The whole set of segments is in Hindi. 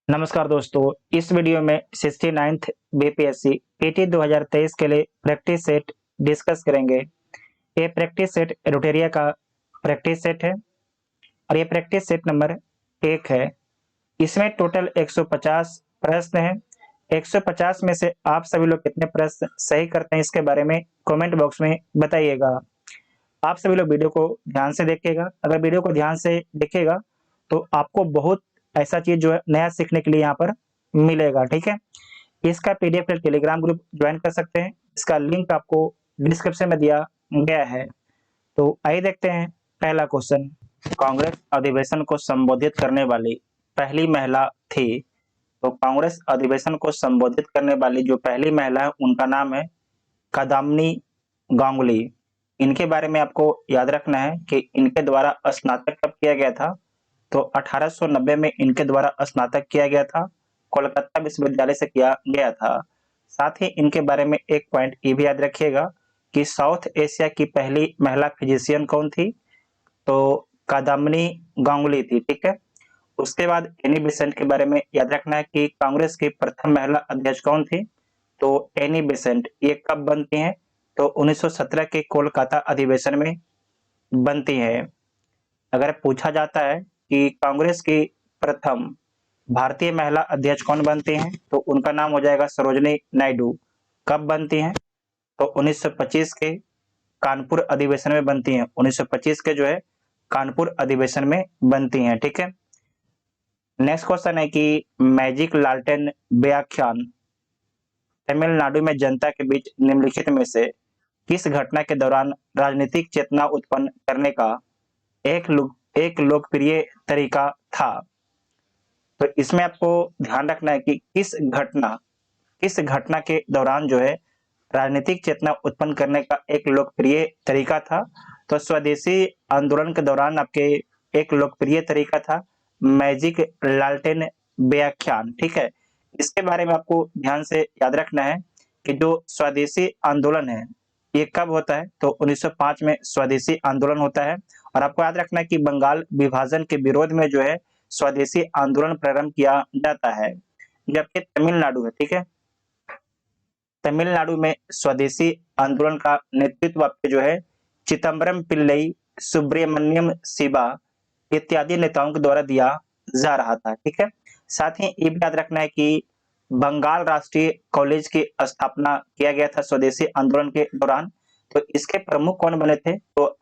नमस्कार दोस्तों, इस वीडियो में 69th बीपीएससी पीटी 2023 के लिए प्रैक्टिस सेट डिस्कस करेंगे। ये प्रैक्टिस सेट रोटेरिया का प्रैक्टिस सेट है और ये प्रैक्टिस सेट नंबर 1 है। इसमें टोटल 150 प्रश्न हैं। 150 में से आप सभी लोग कितने प्रश्न सही करते हैं इसके बारे में कमेंट बॉक्स में बताइएगा। आप सभी लोग वीडियो को ध्यान से देखिएगा। अगर वीडियो को ध्यान से देखिएगा तो आपको बहुत ऐसा चीज जो है नया सीखने के लिए यहाँ पर मिलेगा। ठीक है, इसका पीडीएफ टेलीग्राम ग्रुप ज्वाइन कर सकते हैं। इसका लिंक आपको डिस्क्रिप्शन में दिया गया है। तो आइए देखते हैं पहला क्वेश्चन। कांग्रेस अधिवेशन को संबोधित करने वाली पहली महिला थी। तो कांग्रेस अधिवेशन को संबोधित करने वाली जो पहली महिला है उनका नाम है कादाम्नी गांगुली। इनके बारे में आपको याद रखना है कि इनके द्वारा स्नातक कब किया गया था। तो 1890 में इनके द्वारा स्नातक किया गया था, कोलकाता विश्वविद्यालय से किया गया था। साथ ही इनके बारे में एक पॉइंट ये भी याद रखिएगा कि साउथ एशिया की पहली महिला फिजिशियन कौन थी। तो कादाम्नी गांगुली थी। ठीक है, उसके बाद एनी बेसेंट के बारे में याद रखना है कि कांग्रेस की प्रथम महिला अध्यक्ष कौन थी। तो एनी बेसेंट ये कब बनती हैं। तो 1917 के कोलकाता अधिवेशन में बनती हैं। अगर पूछा जाता है कि कांग्रेस की प्रथम भारतीय महिला अध्यक्ष कौन बनती हैं तो उनका नाम हो जाएगा सरोजनी नायडू। कब बनती हैं। तो 1925 के कानपुर अधिवेशन में बनती हैं। 1925 के जो है कानपुर अधिवेशन में बनती हैं। ठीक है, नेक्स्ट क्वेश्चन है कि मैजिक लालटेन व्याख्यान तमिलनाडु में जनता के बीच निम्नलिखित में से किस घटना के दौरान राजनीतिक चेतना उत्पन्न करने का एक लोकप्रिय तरीका था। तो इसमें आपको ध्यान रखना है कि किस घटना के दौरान जो है राजनीतिक चेतना उत्पन्न करने का एक लोकप्रिय तरीका था। तो स्वदेशी आंदोलन के दौरान आपके एक लोकप्रिय तरीका था मैजिक लालटेन व्याख्यान। ठीक है, इसके बारे में आपको ध्यान से याद रखना है कि जो स्वदेशी आंदोलन है ये कब होता है। तो 1905 में स्वदेशी आंदोलन होता है। और आपको याद रखना है कि बंगाल विभाजन के विरोध में जो है स्वदेशी आंदोलन प्रारंभ किया जाता है, जबकि तमिलनाडु है। ठीक है, तमिलनाडु में स्वदेशी आंदोलन का नेतृत्व आपके जो है चिदम्बरम पिल्लई, सुब्रमण्यम शिवा इत्यादि नेताओं के द्वारा दिया जा रहा था। ठीक है, साथ ही ये भी याद रखना है कि बंगाल राष्ट्रीय कॉलेज की स्थापना किया गया था स्वदेशी आंदोलन के दौरान। तो इसके प्रमुख कौन बने थे। तो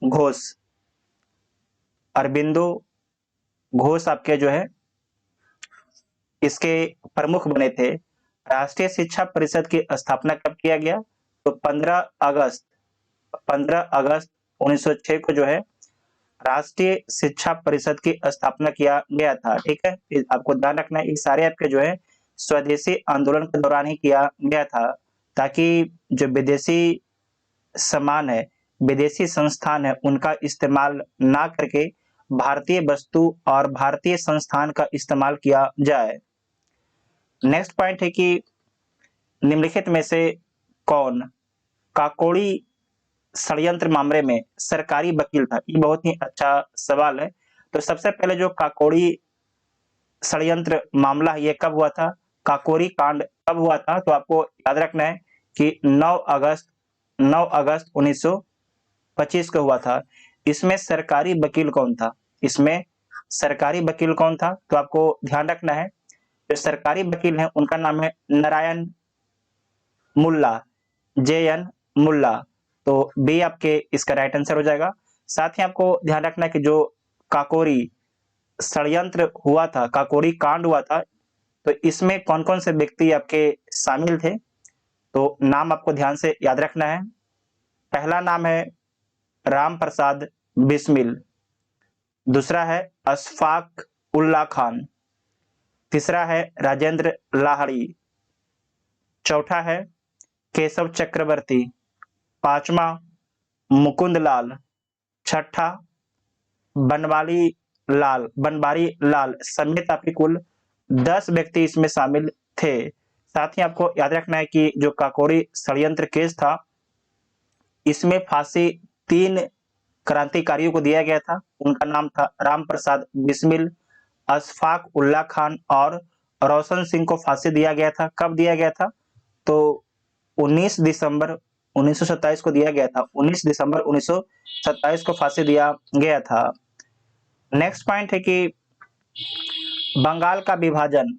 घोष अरबिंदो घोष आपके जो है इसके प्रमुख बने थे। राष्ट्रीय शिक्षा परिषद की स्थापना कब किया गया। तो 15 अगस्त 1906 को जो है राष्ट्रीय शिक्षा परिषद की स्थापना किया गया था। ठीक है, आपको ध्यान रखना है ये सारे आपके जो है स्वदेशी आंदोलन के दौरान ही किया गया था, ताकि जो विदेशी सामान है, विदेशी संस्थान है, उनका इस्तेमाल ना करके भारतीय वस्तु और भारतीय संस्थान का इस्तेमाल किया जाए। नेक्स्ट पॉइंट है कि निम्नलिखित में से कौन काकोड़ी षड्यंत्र मामले में सरकारी वकील था। ये बहुत ही अच्छा सवाल है। तो सबसे पहले जो काकोड़ी षड्यंत्र मामला है ये कब हुआ था, काकोरी कांड कब हुआ था। तो आपको याद रखना है कि 9 अगस्त 1925 को हुआ था। इसमें सरकारी वकील कौन था। तो आपको ध्यान रखना है जो सरकारी वकील हैं उनका नाम है नारायण मुल्ला, JN मुल्ला। तो बी आपके इसका राइट आंसर हो जाएगा। साथ ही आपको ध्यान रखना है कि जो काकोरी षड्यंत्र हुआ था, काकोरी कांड हुआ था, तो इसमें कौन कौन से व्यक्ति आपके शामिल थे। तो नाम आपको ध्यान से याद रखना है। पहला नाम है राम प्रसाद बिस्मिल, दूसरा है अशफाक उल्ला खान, तीसरा है राजेंद्र लाहड़ी, चौथा है केशव चक्रवर्ती, पांचवा मुकुंद लाल, छठा बनवारी लाल समेत आपके कुल 10 व्यक्ति इसमें शामिल थे। साथ ही आपको याद रखना है कि जो काकोरी षड्यंत्र केस था इसमें फांसी 3 क्रांतिकारियों को दिया गया था। उनका नाम था राम प्रसाद बिस्मिल, अशफाक उल्लाह खान और रोशन सिंह को फांसी दिया गया था। कब दिया गया था? तो 19 दिसंबर 1927 को दिया गया था। 19 दिसंबर 1927 को फांसी दिया गया था। नेक्स्ट पॉइंट है कि बंगाल का विभाजन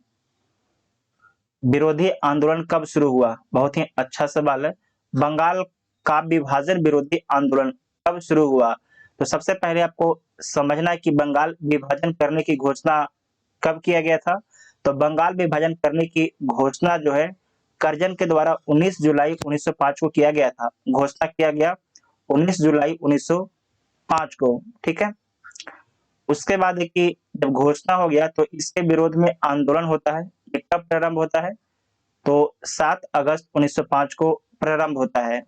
विरोधी आंदोलन कब शुरू हुआ? बहुत ही अच्छा सवाल है। बंगाल का विभाजन विरोधी आंदोलन कब शुरू हुआ? तो सबसे पहले आपको समझना है कि बंगाल विभाजन करने की घोषणा कब किया गया था। तो बंगाल विभाजन करने की घोषणा जो है करजन के द्वारा 19 जुलाई 1905 को किया गया था। घोषणा किया गया 19 जुलाई 1905 को, ठीक है। उसके बाद है कि जब घोषणा हो गया तो इसके विरोध में आंदोलन होता है। ये कब प्रारंभ होता है? तो 7 अगस्त 1905 को प्रारंभ होता है।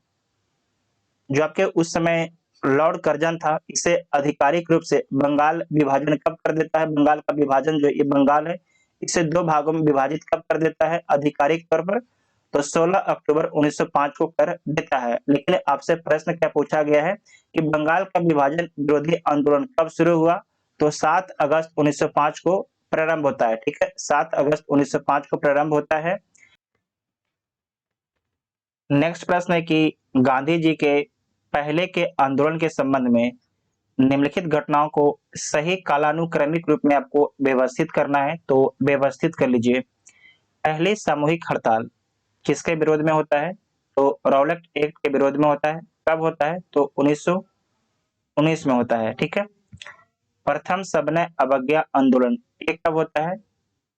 जो आपके उस समय लॉर्ड कर्जन था, इसे आधिकारिक रूप से बंगाल विभाजन कब कर देता है? बंगाल का विभाजन जो ये बंगाल है, इसे 2 भागों में विभाजित कब कर देता है आधिकारिक तौर पर? तो 16 अक्टूबर 1905 को कर देता है। लेकिन आपसे प्रश्न क्या पूछा गया है कि बंगाल का विभाजन विरोधी आंदोलन कब शुरू हुआ? तो 7 अगस्त 1905 को प्रारंभ होता है, ठीक है। 7 अगस्त 1905 को प्रारंभ होता है। नेक्स्ट प्रश्न है कि गांधी जी के पहले के आंदोलन के संबंध में निम्नलिखित घटनाओं को सही कालानुक्रमिक रूप में आपको व्यवस्थित करना है, तो व्यवस्थित कर लीजिए। पहली सामूहिक हड़ताल किसके विरोध में होता है? तो रॉलेट एक्ट के विरोध में होता है। कब होता है? तो 1919 में होता है, ठीक है। प्रथम सविनय अवज्ञा आंदोलन ये कब होता है?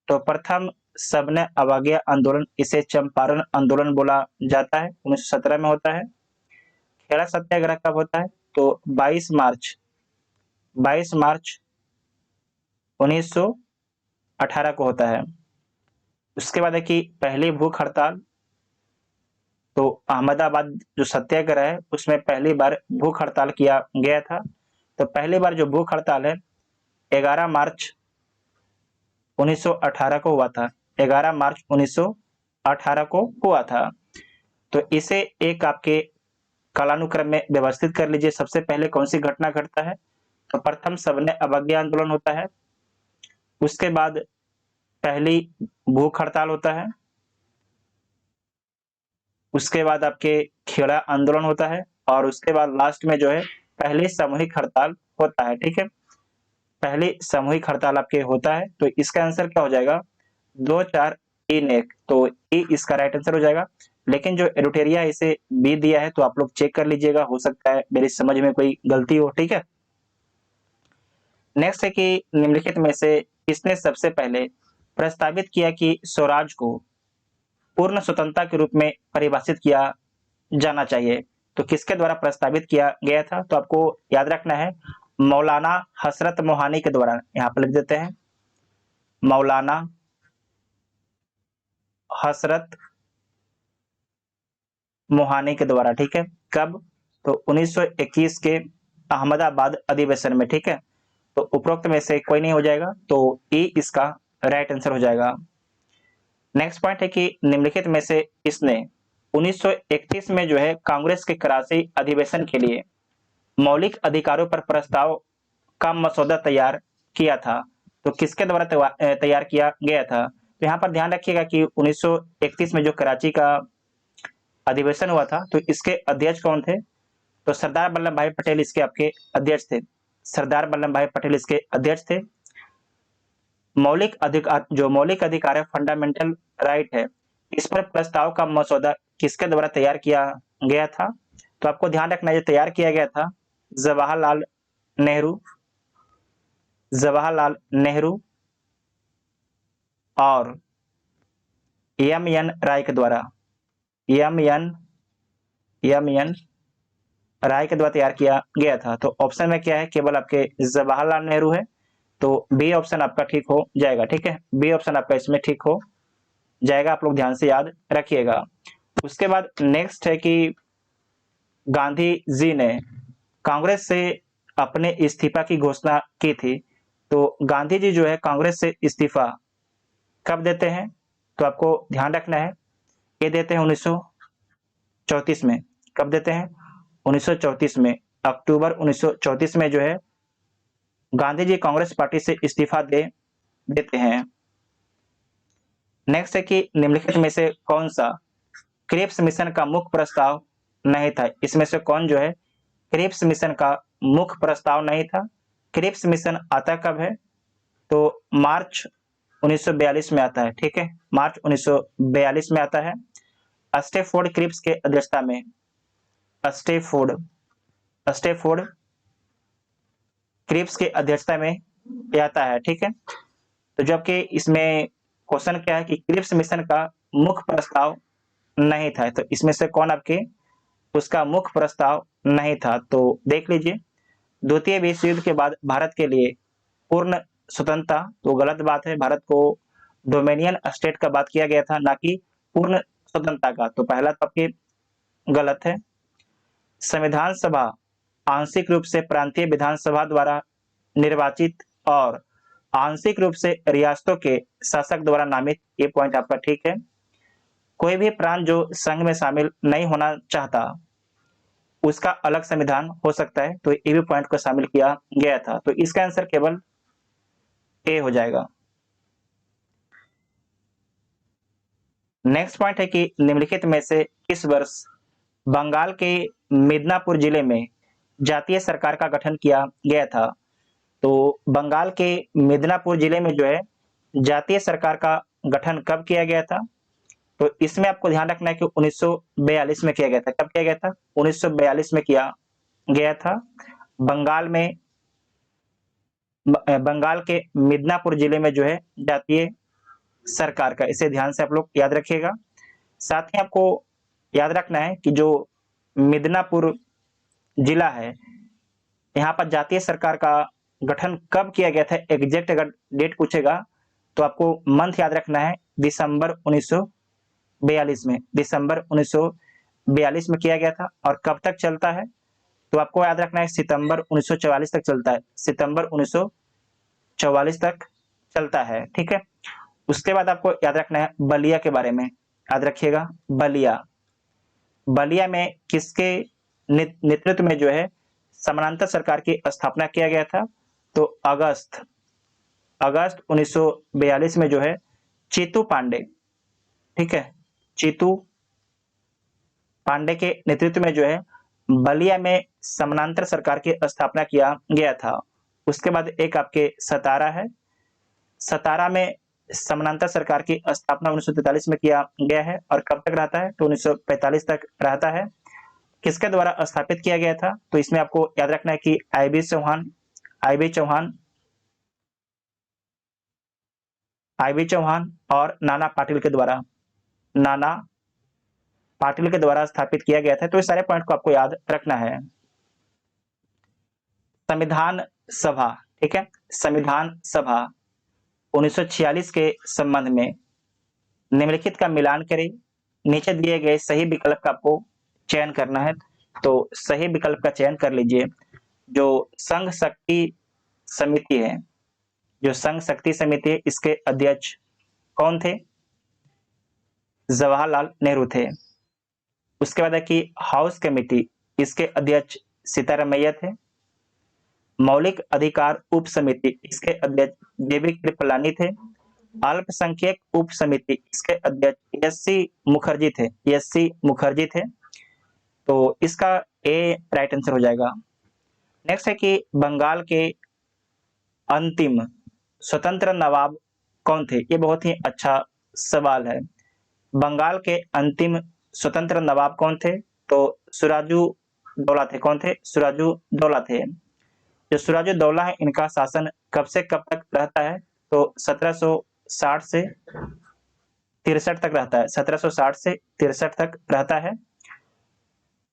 तो प्रथम सविनय अवज्ञा आंदोलन, इसे चंपारण आंदोलन बोला जाता है, 1917 में होता है। खेड़ा सत्याग्रह कब होता है? तो 22 मार्च 1918 को होता है। उसके बाद है कि पहली भूख हड़ताल, तो अहमदाबाद जो सत्याग्रह है उसमें पहली बार भूख हड़ताल किया गया था। तो पहली बार जो भूख हड़ताल है 11 मार्च 1918 को हुआ था। 11 मार्च 1918 को हुआ था। तो इसे एक आपके कालानुक्रम में व्यवस्थित कर लीजिए। सबसे पहले कौन सी घटना घटता है? तो प्रथम सविनय अवज्ञा आंदोलन होता है। उसके बाद पहली भूख हड़ताल होता है। उसके बाद आपके खेड़ा आंदोलन होता है और उसके बाद लास्ट में जो है पहली सामूहिक हड़ताल होता है, ठीक है। पहली सामूहिक हड़ताल आपके होता है। तो इसका आंसर क्या हो जाएगा? 2, 4, 3, 1। तो ए इसका राइट आंसर हो जाएगा। लेकिन जो एडिटोरिया इसे बी दिया है तो आप लोग चेक कर लीजिएगा, हो सकता है मेरी समझ में कोई गलती हो, ठीक है। नेक्स्ट है कि निम्नलिखित में से किसने सबसे पहले प्रस्तावित किया कि स्वराज को पूर्ण स्वतंत्रता के रूप में परिभाषित किया जाना चाहिए? तो किसके द्वारा प्रस्तावित किया गया था? तो आपको याद रखना है मौलाना हसरत मोहानी के द्वारा। यहाँ पर लिख देते हैं मौलाना हसरत मोहानी के द्वारा, ठीक है। कब? तो 1921 के अहमदाबाद अधिवेशन में, ठीक है। तो उपरोक्त में से कोई नहीं हो जाएगा, तो ई इसका राइट आंसर हो जाएगा। नेक्स्ट पॉइंट है कि निम्नलिखित में से किसने 1931 में जो है कांग्रेस के कराची अधिवेशन के लिए मौलिक अधिकारों पर प्रस्ताव का मसौदा तैयार किया था? तो किसके द्वारा तैयार किया गया था? तो यहाँ पर ध्यान रखिएगा कि 1931 में जो कराची का अधिवेशन हुआ था तो इसके अध्यक्ष कौन थे? तो सरदार वल्लभ भाई पटेल इसके आपके अध्यक्ष थे। सरदार वल्लभ भाई पटेल इसके अध्यक्ष थे। मौलिक अधिकार है, फंडामेंटल राइट है, इस पर प्रस्ताव का मसौदा किसके द्वारा तैयार किया गया था? तो आपको ध्यान रखना है तैयार किया गया था जवाहरलाल नेहरू और एम.एन. राय के द्वारा। एम.एन. राय के द्वारा तैयार किया गया था। तो ऑप्शन में क्या है? केवल आपके जवाहरलाल नेहरू है। तो बी ऑप्शन आपका ठीक हो जाएगा, ठीक है। बी ऑप्शन आपका इसमें ठीक हो जाएगा, आप लोग ध्यान से याद रखिएगा। उसके बाद नेक्स्ट है कि गांधी जी ने कांग्रेस से अपने इस्तीफा की घोषणा की थी। तो गांधी जी जो है कांग्रेस से इस्तीफा कब देते हैं? तो आपको ध्यान रखना है ये देते हैं 1934 में। कब देते हैं? 1934 में। अक्टूबर 1934 में जो है गांधी जी कांग्रेस पार्टी से इस्तीफा दे देते हैं। नेक्स्ट है कि निम्नलिखित में से कौन सा क्रिप्स मिशन का मुख्य प्रस्ताव नहीं था। इसमें से कौन जो है क्रिप्स मिशन का मुख्य प्रस्ताव नहीं था। क्रिप्स मिशन आता कब है, तो मार्च 1942 में आता है। ठीक है, मार्च 1942 में आता है। स्टेफोर्ड क्रिप्स के अध्यक्षता में, स्टेफोर्ड स्टेफोर्ड क्रिप्स के अध्यक्षता में ये आता है। ठीक है, तो जबकि इसमें क्वेश्चन क्या है कि क्रिप्स मिशन का मुख्य प्रस्ताव नहीं था, तो इसमें से कौन आपके उसका मुख्य प्रस्ताव नहीं था। तो देख लीजिए, द्वितीय विश्व युद्ध के बाद भारत के लिए पूर्ण स्वतंत्रता, तो गलत बात है। भारत को डोमिनियन स्टेट का बात किया गया था, ना कि पूर्ण स्वतंत्रता का, तो पहला तो आपके गलत है। संविधान सभा आंशिक रूप से प्रांतीय विधानसभा द्वारा निर्वाचित और आंशिक रूप से रियासतों के शासक द्वारा नामित, ये पॉइंट आपका ठीक है। कोई भी प्रांत जो संघ में शामिल नहीं होना चाहता उसका अलग संविधान हो सकता है, तो ये भी पॉइंट को शामिल किया गया था। तो इसका आंसर केवल ए हो जाएगा। नेक्स्ट पॉइंट है कि निम्नलिखित में से किस वर्ष बंगाल के मिदनापुर जिले में जातीय सरकार का गठन किया गया था। तो बंगाल के मिदनापुर जिले में जो है जातीय सरकार का गठन कब किया गया था, तो इसमें आपको ध्यान रखना है कि 1942 में किया गया था। कब किया गया था, 1942 में किया गया था। बंगाल में बंगाल के मिदनापुर जिले में जो है जातीय सरकार का, इसे ध्यान से आप लोग याद रखिएगा। साथ ही आपको याद रखना है कि जो मिदनापुर जिला है, यहाँ पर जातीय सरकार का गठन कब किया गया था, एग्जैक्ट अगर डेट पूछेगा तो आपको मंथ याद रखना है, दिसंबर 1942 में, दिसंबर 1942 में किया गया था। और कब तक चलता है, तो आपको याद रखना है सितंबर 1944 तक चलता है, सितंबर 1944 तक चलता है। ठीक है, उसके बाद आपको याद रखना है बलिया के बारे में, याद रखिएगा बलिया। बलिया में किसके नेतृत्व में जो है समानांतर सरकार की स्थापना किया गया था, तो अगस्त 1942 में जो है चीतू पांडे, ठीक है, चीतू पांडे के नेतृत्व में जो है बलिया में समानांतर सरकार की स्थापना किया गया था। उसके बाद एक आपके सतारा है, सतारा में समानांतर सरकार की स्थापना 1943 में किया गया है। और कब तक रहता है, तो 1945 तक रहता है। किसके द्वारा स्थापित किया गया था, तो इसमें आपको याद रखना है कि आईबी चौहान और नाना पाटिल के द्वारा स्थापित किया गया था। तो इस सारे पॉइंट को आपको याद रखना है। संविधान सभा, ठीक है, संविधान सभा 1946 के संबंध में निम्नलिखित का मिलान करें। नीचे दिए गए सही विकल्प का आपको चयन करना है, तो सही विकल्प का चयन कर लीजिए। जो संघ शक्ति समिति है, जो संघ शक्ति समिति है, इसके अध्यक्ष कौन थे, जवाहरलाल नेहरू थे। उसके बाद है कि हाउस कमेटी, इसके अध्यक्ष सीतारामैया थे। मौलिक अधिकार उप समिति, इसके अध्यक्ष जेबी कृपलानी थे। अल्पसंख्यक उप समिति, इसके अध्यक्ष एससी मुखर्जी थे। तो इसका ए राइट आंसर हो जाएगा। नेक्स्ट है कि बंगाल के अंतिम स्वतंत्र नवाब कौन थे। ये बहुत ही अच्छा सवाल है। बंगाल के अंतिम स्वतंत्र नवाब कौन थे, तो सिराजुद्दौला थे। कौन थे, सिराजुद्दौला थे। जो सिराजुद्दौला है, इनका शासन कब से कब तक रहता है, तो 1760 से 63 तक रहता है, 1760 से 63 तक रहता है।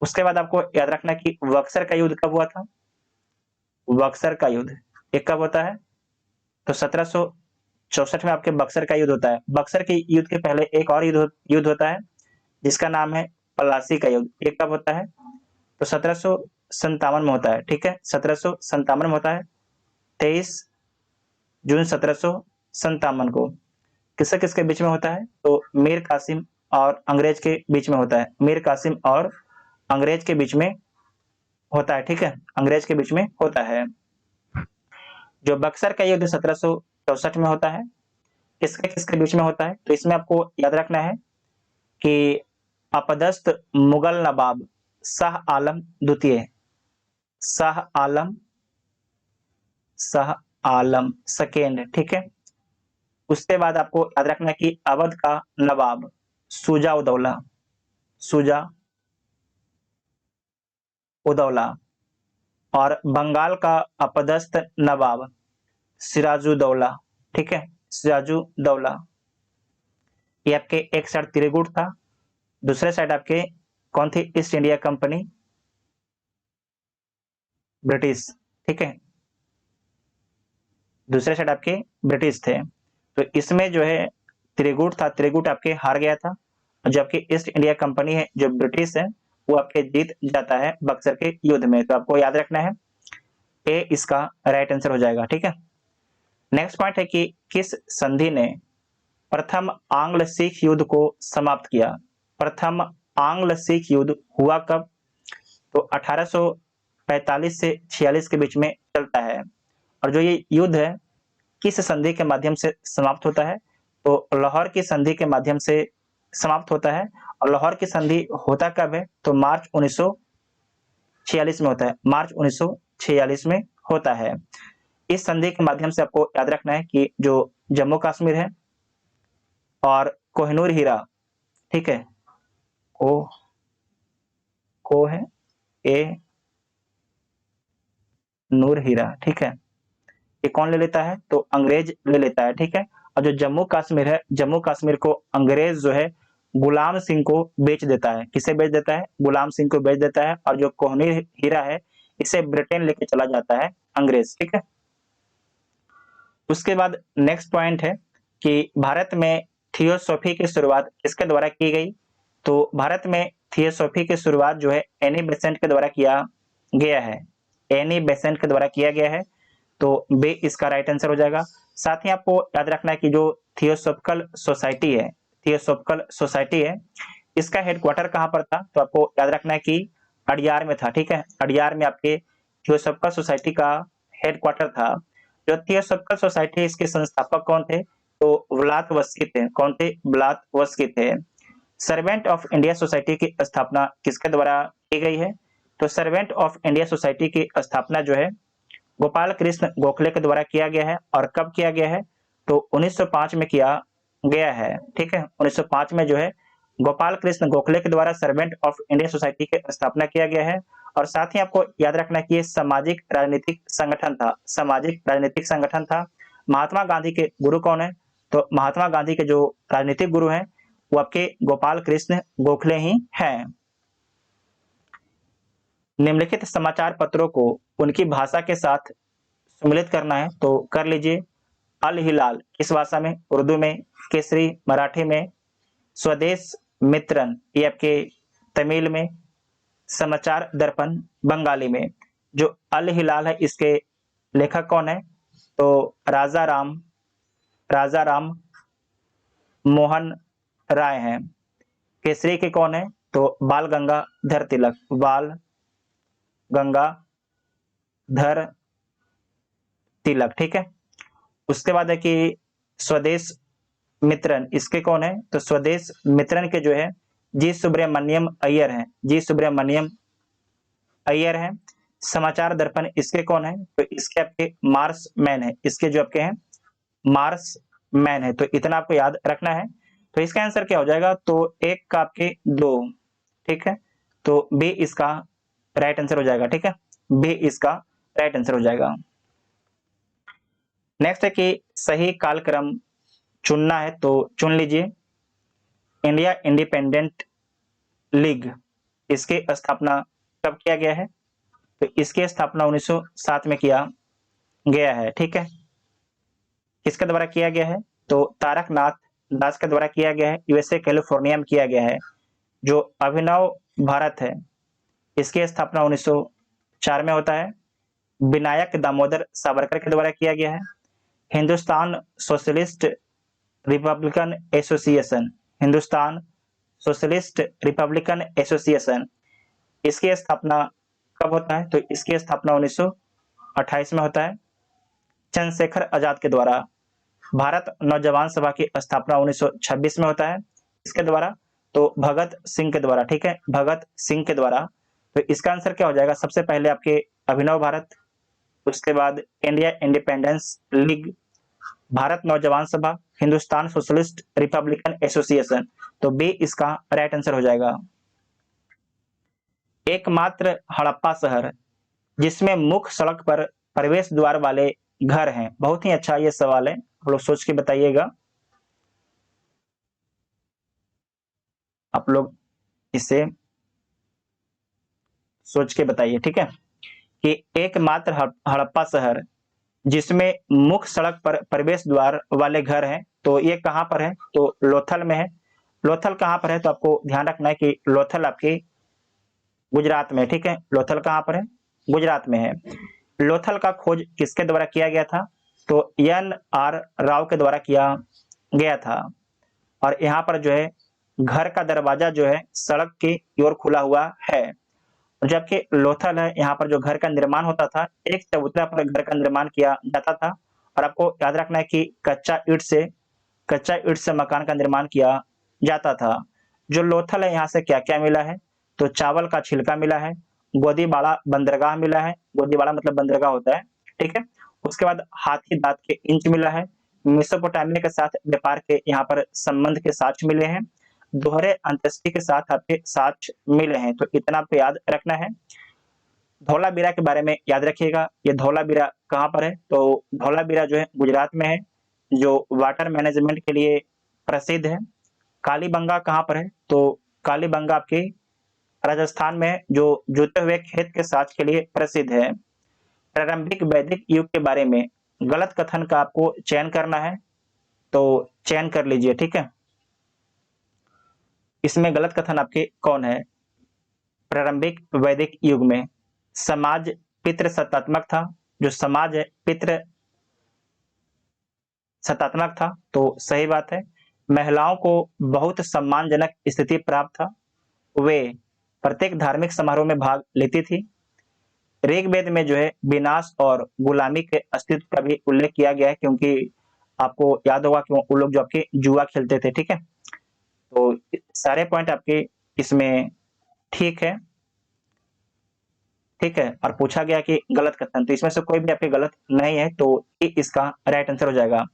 उसके बाद आपको याद रखना कि बक्सर का युद्ध कब हुआ था, बक्सर का युद्ध एक कब होता है, तो 1764 में आपके बक्सर का युद्ध होता है। बक्सर के युद्ध के पहले एक और युद्ध होता है जिसका नाम है प्लासी का युद्ध। एक कब होता है, तो 1757 में होता है। ठीक है, 1757 में होता है, 23 जून 1757 को। किसके किसके बीच में होता है, तो मीर कासिम और अंग्रेज के बीच में होता है, मीर कासिम और अंग्रेज के बीच में होता है। ठीक है, अंग्रेज के बीच में होता है। जो बक्सर का युद्ध 64 में होता है। किसके किसके बीच में होता है? तो इसमें आपको याद रखना है कि अपदस्थ मुगल नवाब शाह आलम द्वितीय, शाह आलम सेकेंड, ठीक है। उसके बाद आपको याद रखना है कि अवध का नवाब शुजा उदौला, शुजा उदौला, और बंगाल का अपदस्थ नवाब सिराजुद्दौला, ठीक है, सिराजुद्दौला। ये आपके एक साइड त्रिगुट था, दूसरे साइड आपके कौन थी? ईस्ट इंडिया कंपनी, ब्रिटिश, ठीक है, दूसरे साइड आपके ब्रिटिश थे। तो इसमें जो है त्रिगुट था, त्रिगुट आपके हार गया था, और जो आपकी ईस्ट इंडिया कंपनी है जो ब्रिटिश है वो आपके जीत जाता है बक्सर के युद्ध में। तो आपको याद रखना है ए इसका राइट आंसर हो जाएगा, ठीक है। नेक्स्ट पॉइंट है कि किस संधि ने प्रथम आंग्ल सिख युद्ध को समाप्त किया? प्रथम आंग्ल सिख युद्ध हुआ कब? तो 1845 से 46 के बीच में चलता है। और जो ये युद्ध है किस संधि के माध्यम से समाप्त होता है? तो लाहौर की संधि के माध्यम से समाप्त होता है। और लाहौर की संधि होता कब है? तो मार्च 1946 में होता है, मार्च 1946 में होता है। इस संधि के माध्यम से आपको याद रखना है कि जो जम्मू कश्मीर है और कोहिनूर हीरा, ठीक है, को है ए नूर हीरा, ठीक है, ये कौन ले लेता है? तो अंग्रेज ले लेता है, ठीक है। और जो जम्मू कश्मीर है, जम्मू कश्मीर को अंग्रेज जो है गुलाम सिंह को बेच देता है। किसे बेच देता है? गुलाम सिंह को बेच देता है। और जो कोहिनूर हीरा है इसे ब्रिटेन लेके चला जाता है अंग्रेज, ठीक है। उसके बाद नेक्स्ट पॉइंट है कि भारत में थियोसॉफी की शुरुआत किसके द्वारा की गई? तो भारत में थियोसॉफी की शुरुआत जो है एनी बेसेंट के द्वारा किया गया है, एनी बेसेंट के द्वारा किया गया है। तो बे इसका राइट आंसर हो जाएगा। साथ ही आपको याद रखना है कि जो थियोसॉफिकल सोसाइटी है, थियोसॉफिकल सोसाइटी है, इसका हेडक्वार्टर कहां पर था? तो आपको याद रखना है कि अडियार में था, ठीक है, अडियार में आपके थियोसॉफिकल सोसाइटी का हेडक्वार्टर था। जो थियोसॉफिकल सोसाइटी इसके संस्थापक कौन थे? तो व्लातवस्की थे। कौन थे? व्लातवस्की थे। सर्वेंट ऑफ इंडिया सोसाइटी की स्थापना किसके द्वारा की गई है? तो सर्वेंट ऑफ इंडिया सोसाइटी की स्थापना जो है गोपाल कृष्ण गोखले के द्वारा किया गया है। और कब किया गया है? तो 1905 में किया गया है, ठीक है, 1905 में जो है गोपाल कृष्ण गोखले के द्वारा सर्वेंट ऑफ इंडिया सोसाइटी की स्थापना किया गया है। और साथ ही आपको याद रखना कि ये सामाजिक राजनीतिक संगठन था, सामाजिक राजनीतिक संगठन था। महात्मा गांधी के गुरु कौन है? तो महात्मा गांधी के जो राजनीतिक गुरु हैं वो आपके गोपाल कृष्ण गोखले ही हैं। निम्नलिखित समाचार पत्रों को उनकी भाषा के साथ सम्मिलित करना है तो कर लीजिए। अल हिलाल किस भाषा में? उर्दू में। केसरी मराठी में। स्वदेश मित्रन ये आपके तमिल में। समाचार दर्पण बंगाली में। जो अल हिलाल है इसके लेखक कौन है? तो राजा राम मोहन राय हैं। केसरी के कौन है? तो बाल गंगाधर तिलक, बाल गंगाधर तिलक, ठीक है। उसके बाद है कि स्वदेश मित्रन इसके कौन है? तो स्वदेश मित्रन के जो है जी सुब्रमण्यम अय्यर हैं, जी सुब्रमण्यम अय्यर हैं। समाचार दर्पण इसके कौन है? तो इसके आपके मार्स मैन है, इसके जो आपके हैं मार्स मैन है। तो इतना आपको याद रखना है। तो इसका आंसर क्या हो जाएगा? तो एक का आपके दो, ठीक है, तो बी इसका राइट आंसर हो जाएगा, ठीक है, बी इसका राइट आंसर हो जाएगा। नेक्स्ट है कि सही कालक्रम चुनना है तो चुन लीजिए। इंडिया इंडिपेंडेंट लीग इसकी स्थापना कब किया गया है? तो इसकी स्थापना 1907 में किया गया है, ठीक है। किसके द्वारा किया गया है? तो तारकनाथ दास के द्वारा किया गया है, यूएसए कैलिफोर्निया में किया गया है। जो अभिनव भारत है इसकी स्थापना 1904 में होता है। विनायक दामोदर सावरकर के द्वारा किया गया है। Hindustan socialist Republican association, Hindustan socialist Republican association इसकी स्थापना कब होता है? तो इसकी स्थापना 1928 में होता है चंद्रशेखर आजाद के द्वारा। भारत नौजवान सभा की स्थापना 1926 में होता है इसके द्वारा, तो भगत सिंह के द्वारा, ठीक है, भगत सिंह के द्वारा। तो इसका आंसर क्या हो जाएगा? सबसे पहले आपके अभिनव भारत, उसके बाद इंडिया इंडिपेंडेंस लीग, भारत नौजवान सभा, हिंदुस्तान सोशलिस्ट रिपब्लिकन एसोसिएशन। तो बी इसका राइट आंसर हो जाएगा। एकमात्र हड़प्पा शहर जिसमें मुख्य सड़क पर प्रवेश द्वार वाले घर हैं। बहुत ही अच्छा ये सवाल है, आप लोग सोच के बताइएगा। आप लोग इसे सोच के बताइए, ठीक है, कि एकमात्र हड़प्पा शहर जिसमें मुख्य सड़क पर प्रवेश द्वार वाले घर हैं, तो ये कहां पर है? तो लोथल में है। लोथल कहां पर है? तो आपको ध्यान रखना है कि लोथल आपकी गुजरात में, ठीक है, लोथल कहां पर है? गुजरात में है। लोथल का खोज किसके द्वारा किया गया था? तो NR राव के द्वारा किया गया था। और यहाँ पर जो है घर का दरवाजा जो है सड़क की ओर खुला हुआ है, जबकि लोथल है यहाँ पर जो घर का निर्माण होता था, एक चबूतरा पर घर का निर्माण किया जाता था। और आपको याद रखना है कि कच्चा ईंट से मकान का निर्माण किया जाता था। जो लोथल है यहाँ से क्या क्या मिला है? तो चावल का छिलका मिला है, गोदीबाड़ा बंदरगाह मिला है, गोदीबाड़ा मतलब बंदरगाह होता है, ठीक है। उसके बाद हाथी दांत के इंच मिला है, मेसोपोटामिया के साथ व्यापार के यहाँ पर संबंध के साक्ष्य मिले हैं, दोहरे अंत्येष्टि के साथ आपके साक्ष्य मिले हैं। तो इतना आपको याद रखना है। धौलावीरा के बारे में याद रखिएगा। ये धौलावीरा कहाँ पर है? तो धौलावीरा जो है गुजरात में है, जो वाटर मैनेजमेंट के लिए प्रसिद्ध है। कालीबंगा कहाँ पर है? तो कालीबंगा आपके राजस्थान में है, जो जुते हुए खेत के साक्ष्य के लिए प्रसिद्ध है। प्रारंभिक वैदिक युग के बारे में गलत कथन का आपको चयन करना है, तो चयन कर लीजिए, ठीक है। इसमें गलत कथन आपके कौन है? प्रारंभिक वैदिक युग में समाज पितृ सत्तात्मक था। जो समाज है पितृ सत्तात्मक था, तो सही बात है। महिलाओं को बहुत सम्मानजनक स्थिति प्राप्त था, वे प्रत्येक धार्मिक समारोह में भाग लेती थी। ऋग्वेद में जो है विनाश और गुलामी के अस्तित्व का भी उल्लेख किया गया है, क्योंकि आपको याद होगा कि वो लोग जो आपके जुआ खेलते थे, ठीक है। तो सारे पॉइंट आपके इसमें ठीक है, ठीक है। और पूछा गया कि गलत कथन, तो इसमें से कोई भी आपके गलत नहीं है, तो ये इसका राइट आंसर हो जाएगा।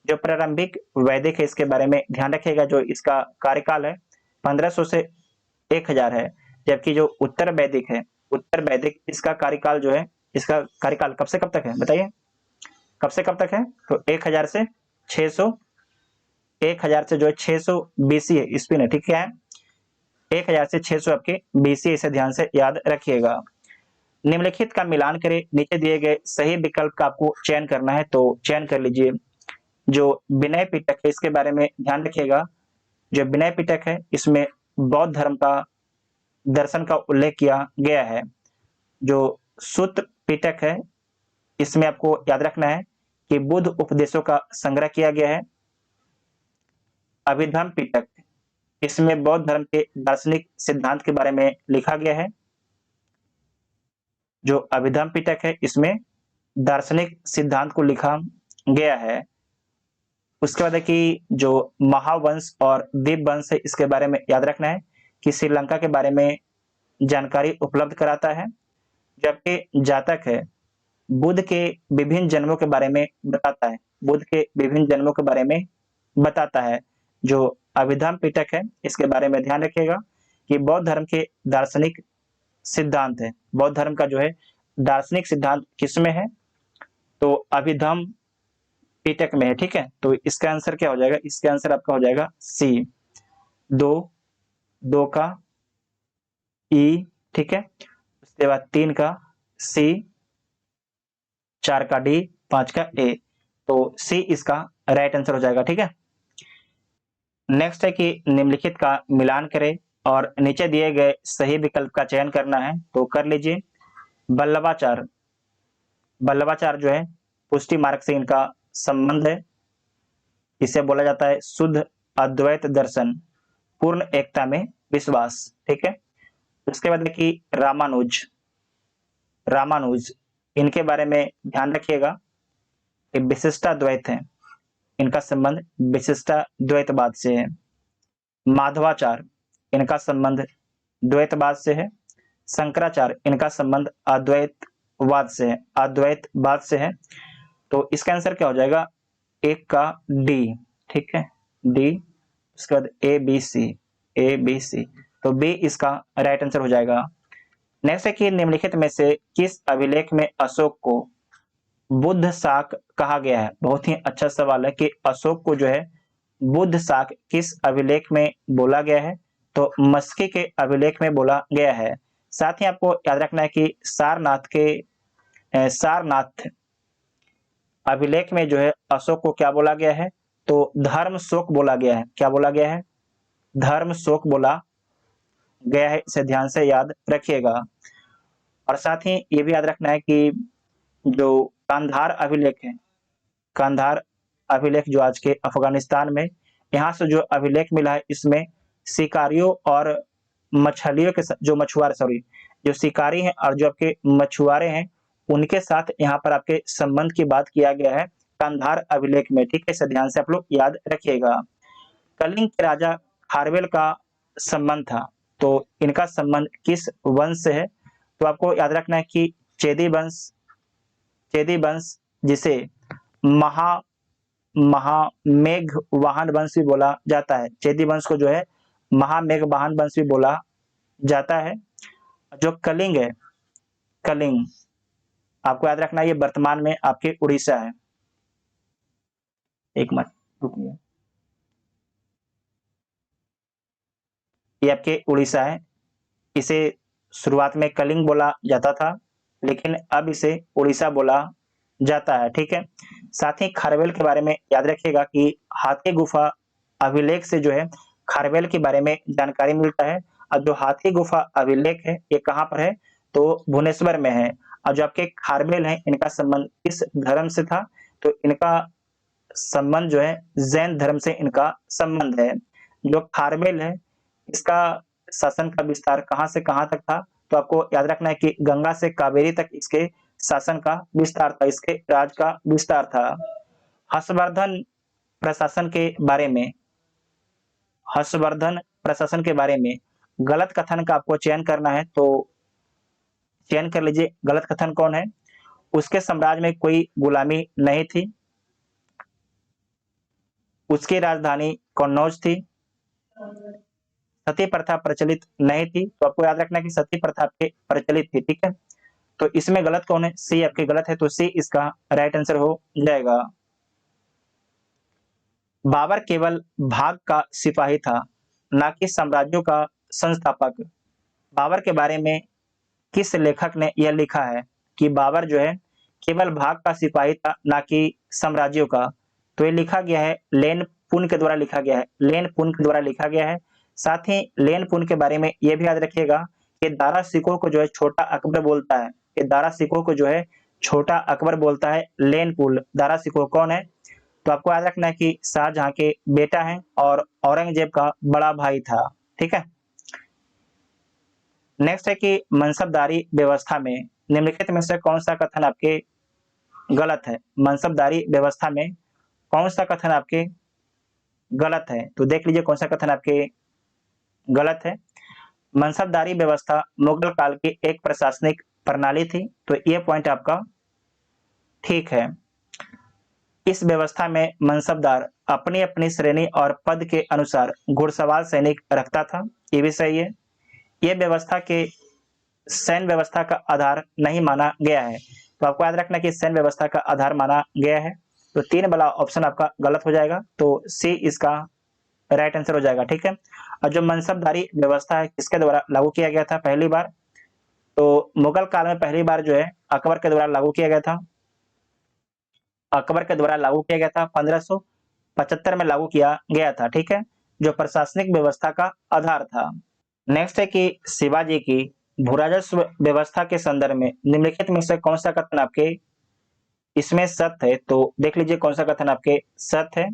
जो प्रारंभिक वैदिक है इसके बारे में ध्यान रखिएगा, जो इसका कार्यकाल है 1500 से 1000 है। जबकि जो उत्तर वैदिक है, उत्तर वैदिक इसका कार्यकाल जो है, इसका कार्यकाल कब से कब तक है बताइए? कब से कब तक है? तो 1000 से 600, 1000 से जो है 600 BC है, ईस्वी ने, ठीक है। 1000 से 600 आपके BC, इसे ध्यान से याद रखिएगा। निम्नलिखित का मिलान करें, नीचे दिए गए सही विकल्प का आपको चयन करना है, तो चयन कर लीजिए। जो विनय पिटक है इसके बारे में ध्यान रखिएगा। जो विनय पिटक है इसमें बौद्ध धर्म का दर्शन का उल्लेख किया गया है। जो सूत्र पिटक है इसमें आपको याद रखना है कि बुद्ध उपदेशों का संग्रह किया गया है। अभिधम पिटक इसमें बौद्ध धर्म के दार्शनिक सिद्धांत के बारे में लिखा गया है। जो अभिधम पिटक है इसमें दार्शनिक सिद्धांत को लिखा गया है। उसके बाद है कि जो महावंश और दीपवंश है इसके बारे में याद रखना है कि श्रीलंका के बारे में जानकारी उपलब्ध कराता है। जबकि जातक है बुद्ध के विभिन्न जन्मों के बारे में बताता है, बुद्ध के विभिन्न जन्मों के बारे में बताता है। जो अभिधम पिटक है इसके बारे में ध्यान रखिएगा कि बौद्ध धर्म के दार्शनिक सिद्धांत है, बौद्ध धर्म का जो है दार्शनिक सिद्धांत किसमें है? तो अभिधम पिटक में है, ठीक है। तो इसका आंसर क्या हो जाएगा? इसका आंसर आपका हो जाएगा सी, दो का ई, ठीक है। उसके बाद 3 का सी, 4 का डी, 5 का ए। तो सी इसका राइट आंसर हो जाएगा, ठीक है। नेक्स्ट है कि निम्नलिखित का मिलान करें और नीचे दिए गए सही विकल्प का चयन करना है, तो कर लीजिए। बल्लभाचार, बल्लभाचार जो है पुष्टि मार्ग से इनका संबंध है। इसे बोला जाता है शुद्ध अद्वैत दर्शन, पूर्ण एकता में विश्वास, ठीक है। उसके बाद है कि रामानुज, रामानुज इनके बारे में ध्यान रखिएगा कि विशिष्टाद्वैत है, इनका संबंध विशिष्टाद्वैतवाद से है। माधवाचार्य, इनका संबंध द्वैतवाद से है। शंकराचार्य, इनका संबंध अद्वैतवाद से है, अद्वैतवाद से है। तो इसका आंसर क्या हो जाएगा? एक का डी, ठीक है, डी। उसके बाद ए बी सी, तो बी इसका राइट आंसर हो जाएगा। नेक्स्ट है कि निम्नलिखित में से किस अभिलेख में अशोक को बुद्ध शाक कहा गया है? बहुत ही अच्छा सवाल है कि अशोक को जो है बुद्ध शाक किस अभिलेख में बोला गया है? तो मस्की के अभिलेख में बोला गया है। साथ ही आपको याद रखना है कि सारनाथ अभिलेख में जो है अशोक को क्या बोला गया है? तो धर्म शोक बोला गया है। क्या बोला गया है? धर्म शोक बोला गया है। इसे ध्यान से याद रखिएगा। और साथ ही ये भी याद रखना है कि जो कांधार अभिलेख है, कांधार अभिलेख जो आज के अफगानिस्तान में, यहाँ से जो अभिलेख मिला है इसमें शिकारियों और मछलियों के जो मछुआरे जो शिकारी हैं और जो आपके मछुआरे हैं उनके साथ यहाँ पर आपके संबंध की बात किया गया है कांधार अभिलेख में, ठीक है। इसे ध्यान से आप लोग याद रखिएगा। कलिंग के राजा खारवेल का संबंध था, तो इनका संबंध किस वंश से है? तो आपको याद रखना है कि चेदी वंश जिसे महामेघ वाहन वंश भी बोला जाता है। चेदी वंश को जो है महामेघ वाहन वंश भी बोला जाता है। जो कलिंग है, कलिंग आपको याद रखना है ये वर्तमान में आपके उड़ीसा है। एक मिनट रुकिए, ये आपके उड़ीसा है। इसे शुरुआत में कलिंग बोला जाता था लेकिन अब इसे उड़ीसा बोला जाता है, ठीक है। साथ ही खारवेल के बारे में याद रखिएगा कि हाथी गुफा अभिलेख से जो है खारवेल के बारे में जानकारी मिलता है। और जो हाथी गुफा अभिलेख है ये कहाँ पर है? तो भुवनेश्वर में है। और जो आपके खारवेल है इनका संबंध किस धर्म से था? तो इनका संबंध जो है जैन धर्म से इनका संबंध है। जो खारवेल है इसका शासन का विस्तार कहां से कहां तक था? तो आपको याद रखना है कि गंगा से कावेरी तक इसके शासन का विस्तार था, इसके राज का विस्तार था। हर्षवर्धन प्रशासन के बारे में, हर्षवर्धन प्रशासन के बारे में गलत कथन का आपको चयन करना है, तो चयन कर लीजिए। गलत कथन कौन है? उसके साम्राज्य में कोई गुलामी नहीं थी, उसकी राजधानी कन्नौज थी, सती प्रथा प्रचलित नहीं थी। तो आपको याद रखना है कि सती प्रथा आपके प्रचलित थी, ठीक है। तो इसमें गलत कौन है? सी आपके गलत है, तो सी इसका राइट आंसर हो जाएगा। बाबर केवल भाग का सिपाही था, ना कि साम्राज्यों का संस्थापक। बाबर के बारे में किस लेखक ने यह लिखा है कि बाबर जो है केवल भाग का सिपाही था, ना कि साम्राज्यों का? तो ये लिखा गया है लेन पुन के द्वारा लिखा गया है, लेन पुन के द्वारा लिखा गया है। साथ ही लेन पुन के बारे में यह भी याद रखिएगा कि दारा सिकोह को जो है छोटा अकबर बोलता है। ये दारा सिकोह को जो है छोटा अकबर बोलता है लेन पुल। दारा सिकोह कौन है? तो आपको याद रखना है कि शाहजहां के बेटा हैं और औरंगजेब का बड़ा भाई था, ठीक है। नेक्स्ट है कि मनसबदारी व्यवस्था में निम्नलिखित में से कौन सा कथन आपके गलत है? मनसबदारी व्यवस्था में कौन सा कथन आपके गलत है? तो देख लीजिए कौन सा कथन आपके गलत है। मनसबदारी व्यवस्था मुगल काल की एक प्रशासनिक प्रणाली थी, तो ये पॉइंट आपका ठीक है। इस व्यवस्था में मनसबदार अपनी अपनी श्रेणी और पद के अनुसार घुड़सवार सैनिक रखता था, ये भी सही है। यह व्यवस्था के सैन्य व्यवस्था का आधार नहीं माना गया है, तो आपको याद रखना कि सैन्य व्यवस्था का आधार माना गया है। तो 3 वाला ऑप्शन आपका गलत हो जाएगा, तो सी इसका राइट आंसर हो जाएगा, ठीक है। और जो मनसबदारी व्यवस्था है किसके द्वारा लागू किया गया था पहली बार? तो मुगल काल में पहली बार जो है अकबर के द्वारा लागू किया गया था। अकबर के द्वारा लागू किया गया था, 1575 में लागू किया गया था, ठीक है, जो प्रशासनिक व्यवस्था का आधार था। नेक्स्ट है कि शिवाजी की भूराजस्व व्यवस्था के संदर्भ में निम्नलिखित में से कौन सा कथन आपके इसमें सत्य है? तो देख लीजिए कौन सा कथन आपके सत्य है।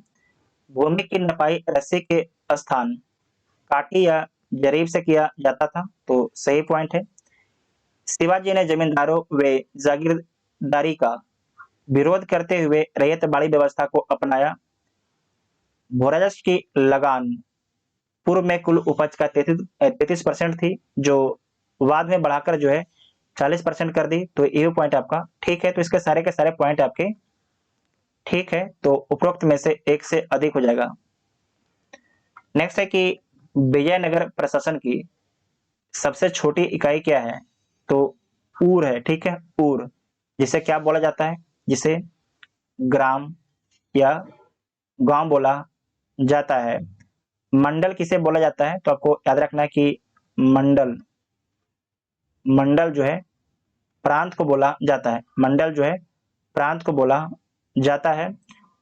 भूमि की नपाई रस्सी के स्थान काटी या जरीब से किया जाता था, तो सही पॉइंट है। शिवाजी ने जमींदारों व जागीरदारी का विरोध करते हुए रैयत बाड़ी व्यवस्था को अपनाया। भू राजस्व की लगान पूर्व में कुल उपज का 33% थी, जो बाद में बढ़ाकर जो है 40% कर दी। तो ये पॉइंट आपका ठीक है। तो इसके सारे के सारे पॉइंट आपके ठीक है, तो उपरोक्त में से एक से अधिक हो जाएगा। नेक्स्ट है कि विजयनगर प्रशासन की सबसे छोटी इकाई क्या है? तो ऊर है, ठीक है, ऊर, जिसे क्या बोला जाता है? जिसे ग्राम या गांव बोला जाता है। मंडल किसे बोला जाता है? तो आपको याद रखना है कि मंडल मंडल जो है प्रांत को बोला जाता है। मंडल जो है प्रांत को बोला जाता है।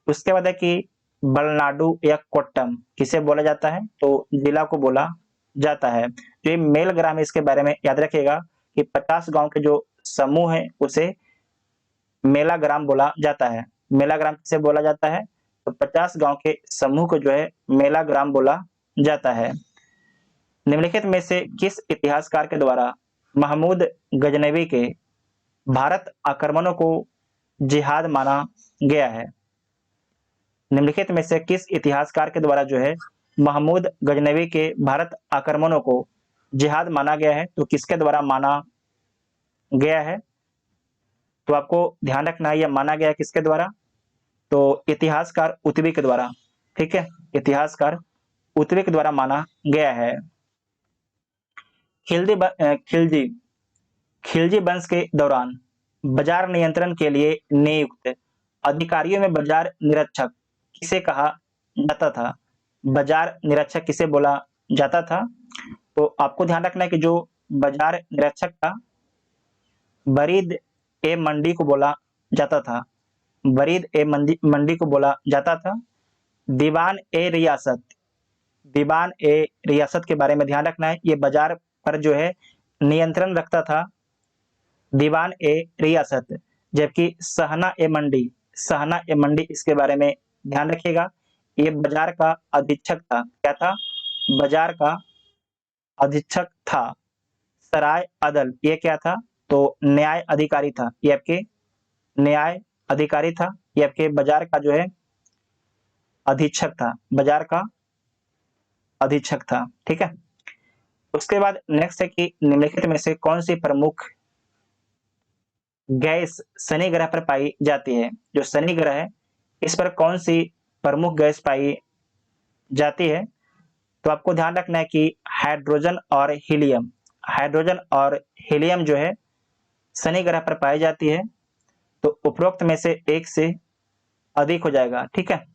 उसके बाद है कि बलनाडु या कोट्टम किसे बोला जाता है? तो जिला को बोला जाता है। जो ये मेल ग्राम है, इसके बारे में याद रखिएगा कि 50 गांव के जो समूह है उसे मेला ग्राम बोला जाता है। मेला ग्राम किसे बोला जाता है? तो 50 गांव के समूह को जो है मेला ग्राम बोला जाता है। निम्नलिखित में से किस इतिहासकार के द्वारा महमूद गजनवी के भारत आक्रमणों को जिहाद माना गया है? निम्नलिखित में से किस इतिहासकार के द्वारा जो है महमूद गजनवी के भारत आक्रमणों को जिहाद माना गया है? तो किसके द्वारा माना गया है? तो आपको ध्यान रखना है, यह माना गया किसके द्वारा? तो इतिहासकार उतवी के द्वारा, ठीक है, इतिहासकार उतवी के द्वारा माना गया है। खिलजी खिलजी वंश के दौरान बाजार नियंत्रण के लिए नियुक्त अधिकारियों में बाजार निरीक्षक किसे कहा जाता था? बाजार निरीक्षक किसे बोला जाता था? तो आपको ध्यान रखना है कि जो बाजार निरीक्षक था, बरीद ए मंडी को बोला जाता था। बरीद ए मंडी को बोला जाता था। दीवान ए रियासत दीवान ए रियासत के बारे में ध्यान रखना है, ये बाजार पर जो है नियंत्रण रखता था, दीवान ए रियासत। जबकि सहना ए मंडी इसके बारे में ध्यान रखिएगा, ये बाजार का अधीक्षक था। क्या था? बाजार का अधीक्षक था। सराय अदल ये क्या था? तो न्याय अधिकारी था। ये आपके न्याय अधिकारी था। ये आपके बाजार का जो है अधीक्षक था, बाजार का अधीक्षक था, ठीक है। उसके बाद नेक्स्ट है कि निम्नलिखित में से कौन सी प्रमुख गैस शनि ग्रह पर पाई जाती है? जो शनि ग्रह है इस पर कौन सी प्रमुख गैस पाई जाती है? तो आपको ध्यान रखना है कि हाइड्रोजन और हीलियम जो है शनि ग्रह पर पाई जाती है। तो उपरोक्त में से एक से अधिक हो जाएगा, ठीक है।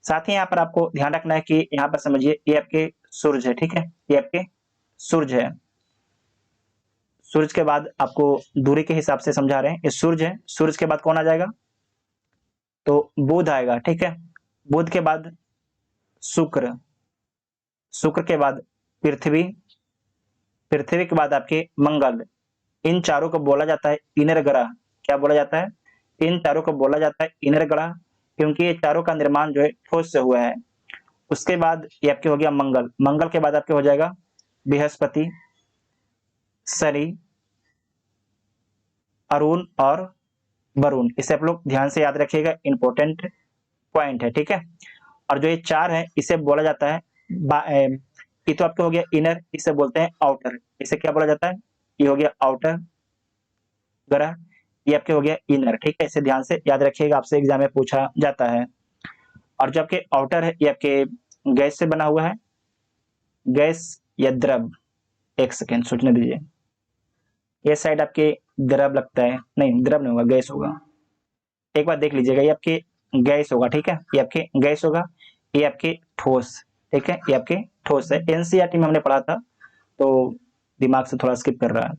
साथ ही यहाँ पर आपको ध्यान रखना है कि यहाँ पर समझिए ये आपके सूरज है, ठीक है, ये आपके सूरज है। सूरज के बाद आपको दूरी के हिसाब से समझा रहे हैं, ये सूरज है। सूरज के बाद कौन आ जाएगा? तो बुध आएगा, ठीक है। बुध के बाद शुक्र, शुक्र के बाद पृथ्वी, पृथ्वी के बाद आपके मंगल। इन चारों को बोला जाता है इनर ग्रह। क्या बोला जाता है? इन चारों को बोला जाता है इनर ग्रह, क्योंकि ये चारों का निर्माण जो है ठोस से हुआ है। उसके बाद ये आपके हो गया मंगल। मंगल के बाद आपके हो जाएगा बृहस्पति, शनि, अरुण और वरुण। इसे आप लोग ध्यान से याद रखिएगा, इंपॉर्टेंट पॉइंट है, ठीक है। और जो ये चार है इसे बोला जाता है ये तो आपके हो गया इनर, इसे बोलते हैं आउटर। इसे क्या बोला जाता है? ये हो गया आउटर ग्रह, ये आपके हो गया इनर, ठीक है। इसे ध्यान से याद रखिएगा, आपसे एग्जाम में पूछा जाता है। और जो आपके आउटर है ये आपके गैस से बना हुआ है, गैस या द्रव। एक सेकेंड सोचने दीजिए, ये साइड आपके द्रव लगता है, नहीं द्रव नहीं होगा, गैस होगा। एक बार देख लीजिएगा, ये आपके गैस होगा, ठीक है, ये आपके गैस होगा। ये आपके ठोस, ठीक है, ये आपके ठोस है। एनसीईआरटी में हमने पढ़ा था, तो दिमाग से थोड़ा स्किप कर रहा है।